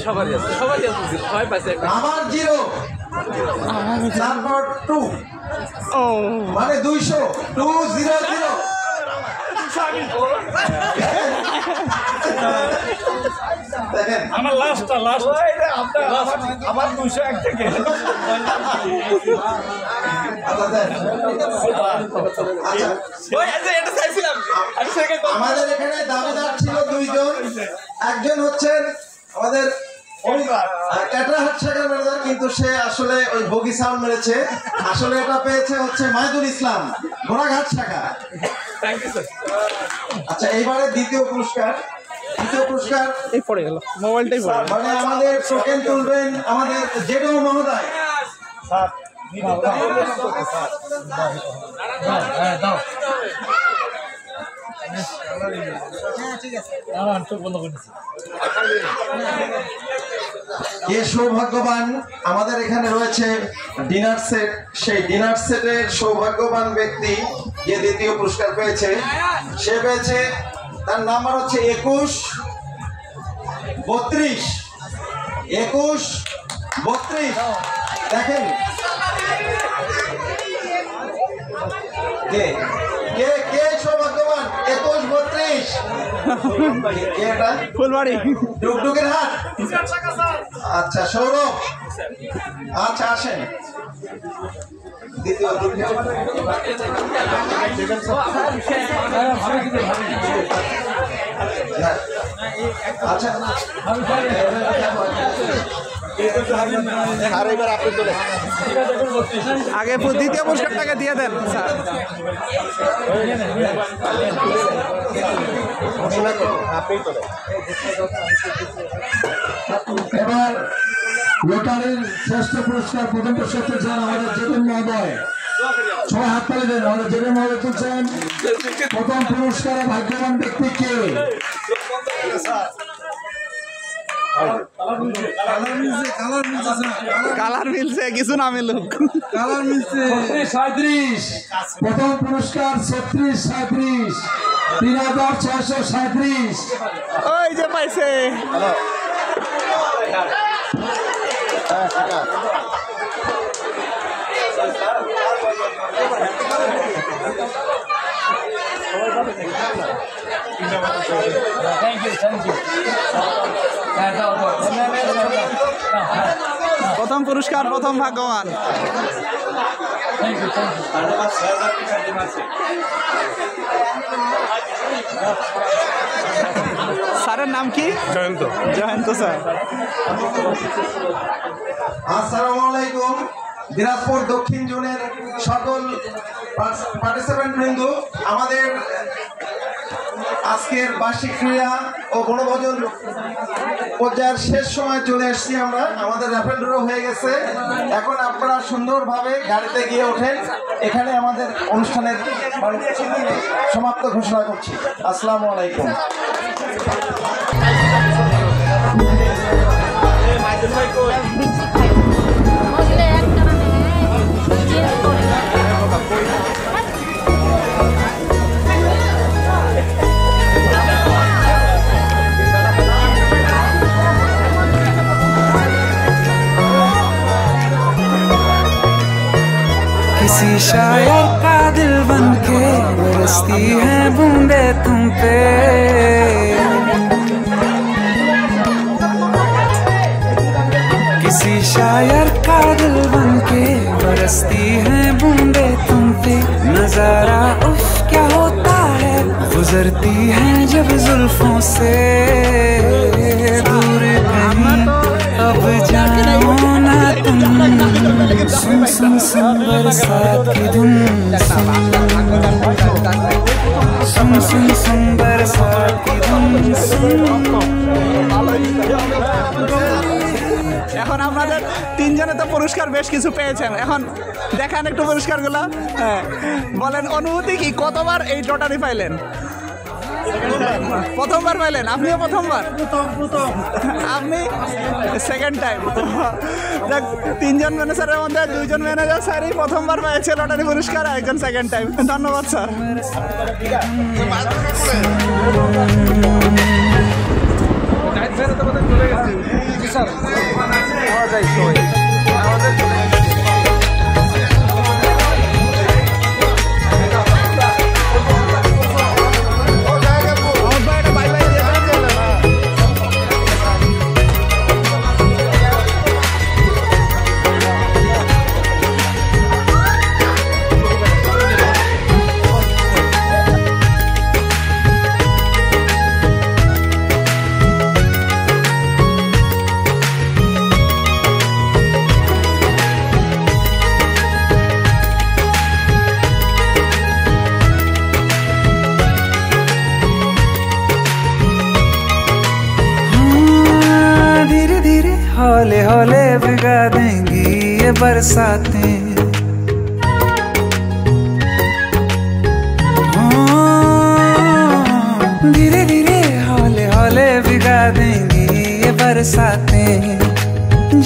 S4: সবারই আছে ভয় পাইছে
S17: আমার 0 তারপর 2
S4: ও
S17: মানে 200 200
S4: আমার লাস্ট আমার 201 থেকে
S17: আমাদের এখানে দাবিদার ছিল 2 জন একজন হচ্ছেন আমাদের ক্যাটরাহাট শাখার ম্যানেজার কিন্তু সে আসলে ওই বগি সাউন্ড মেরেছে আসলে এটা পেয়েছে হচ্ছে মাহিদুল ইসলাম ঘোড়াঘাট শাখা আচ্ছা এইবারে দ্বিতীয় পুরস্কার
S4: এই পড়ে গেল মোবাইলটাই পড়ে
S17: মানে আমাদের টোকেন তুলবেন আমাদের জেডো মহোদয় কে সৌভাগ্যবান আমাদের এখানে রয়েছে ডিনার সেট সেই ডিনার সেটের সৌভাগ্যবান ব্যক্তি যে দ্বিতীয় পুরস্কার পেয়েছে সে পেয়েছে তার নাম্বার হচ্ছে 21 32 দেখেন কে কে কে সৌভাগ্যবান 21 32 কে এটা
S4: ফুলবাড়ি
S17: ডুগডুগের হাট আচ্ছা সৌরভ আচ্ছা আসেন দ্বিতীয় আচ্ছা
S4: আগে দ্বিতীয় পুরস্কারটাকে দিয়ে দেন স্যার
S5: এবার লটারির শ্রেষ্ঠ পুরস্কার প্রথম পুরস্কার তুলছেন আমাদের জেবিন মহোদয় সবাই হাত তালি দেন আমাদের জেবিন মহোদয় তুলছেন প্রথম পুরস্কারে ভাগ্যবান ব্যক্তি কে
S4: কালার মিলছে কিছু না মিলুক
S5: কালার মিলছে 37 প্রথম পুরস্কার 36 36
S4: ওই যে পাইছে প্রথম পুরস্কার প্রথম ভাগ্যবান স্যারের নাম কি জয়ন্ত স্যার
S17: আসসালামু আলাইকুম দিনাজপুর দক্ষিণ জোনের সকল পার্টিসিপেন্ট বৃন্দ, আমাদের আজকের বার্ষিক ক্রীড়া ও বনভোজন পর্যায়ের শেষ সময় চলে এসেছি আমরা। আমাদের র্যাফেল ড্র হয়ে গেছে। এখন আপনারা সুন্দরভাবে গাড়িতে গিয়ে ওঠেন। এখানে আমাদের অনুষ্ঠানের সমাপ্ত ঘোষণা করছি। আসসালামু আলাইকুম।
S3: किसी शायर का दिल बन के बरसती है बूंदे तुम पे, किसी शायर का दिल बन के बरसती है बूंदे तुम पे। नजारा उफ क्या होता है, गुजरती है जब जुल्फों से दूर कहीं अब जाओ ना तुम। सुन सुन सुन बरसात की धुन, सुन सुन सुन बरसात की धुन।
S4: এখন আপনাদের তিনজনে তো পুরস্কার বেশ কিছু পেয়েছেন, এখন দেখান একটু পুরস্কারগুলো। হ্যাঁ, বলেন অনুভূতি কি, কতবার এই লটারি পাইলেন? প্রথমবার পাইলেন? আপনিও প্রথমবার? আপনি সেকেন্ড টাইম। তিনজন ম্যানেজারের মধ্যে দুইজন ম্যানেজার স্যারই প্রথমবার পেয়েছে লটারি পুরস্কার, একজন সেকেন্ড টাইম। ধন্যবাদ স্যার। हौले हौले भिगा देंगी ये बरसातें, धीरे धीरे हौले हौले भिगा देंगी ये बरसातें।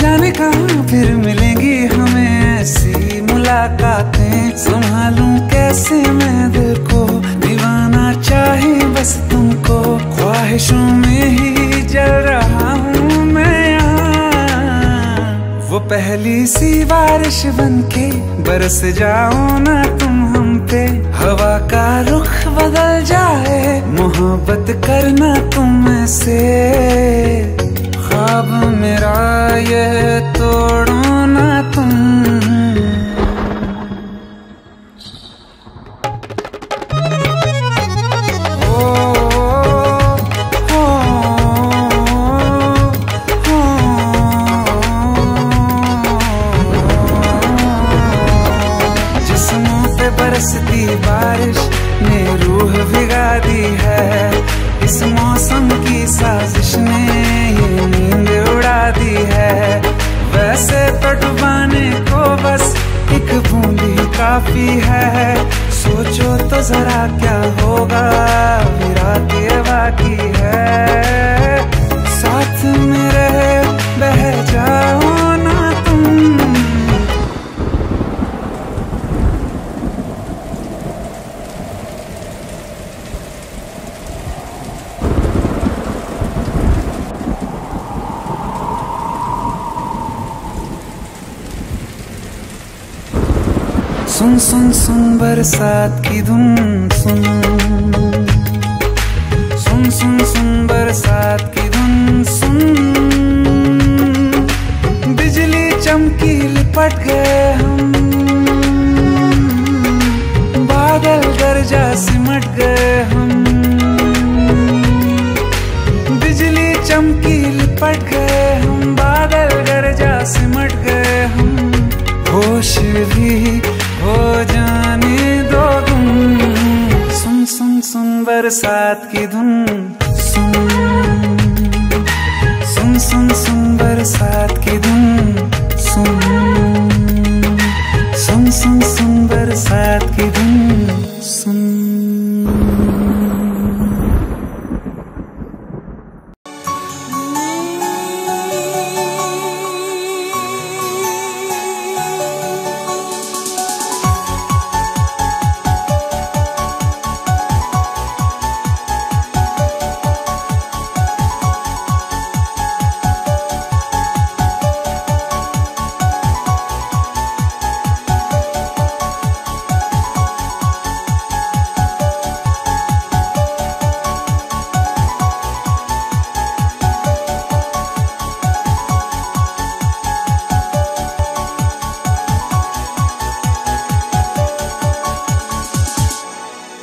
S4: जाने कहाँ फिर मिलेंगी हमें ऐसी मुलाकातें। संभालूं कैसे मैं दिल को, दीवाना चाहे बस तुमको। ख्वाहिशों में ही जल रहा हूँ मैं यहाँ, वो पहली सी बारिश बनके बरस जाओ ना तुम हम पे। हवा का रुख बदल जाए, मोहब्बत करना तुम से। ख्वाब मेरा ये तोड़ो ना तुम। बरसती बारिश ने रूह भिगा दी है, इस मौसम की साजिश ने ये नींद उड़ा दी है। वैसे तो डुबाने को बस एक बूंद ही काफी है। सोचो तो जरा क्या होगा, रात ये बाकी है। साथ मेरे बह जाओ ना तुम। सुन सुन सुन बरसात की धुन, सुन सुन सुन सुन बरसात की धुन, सुन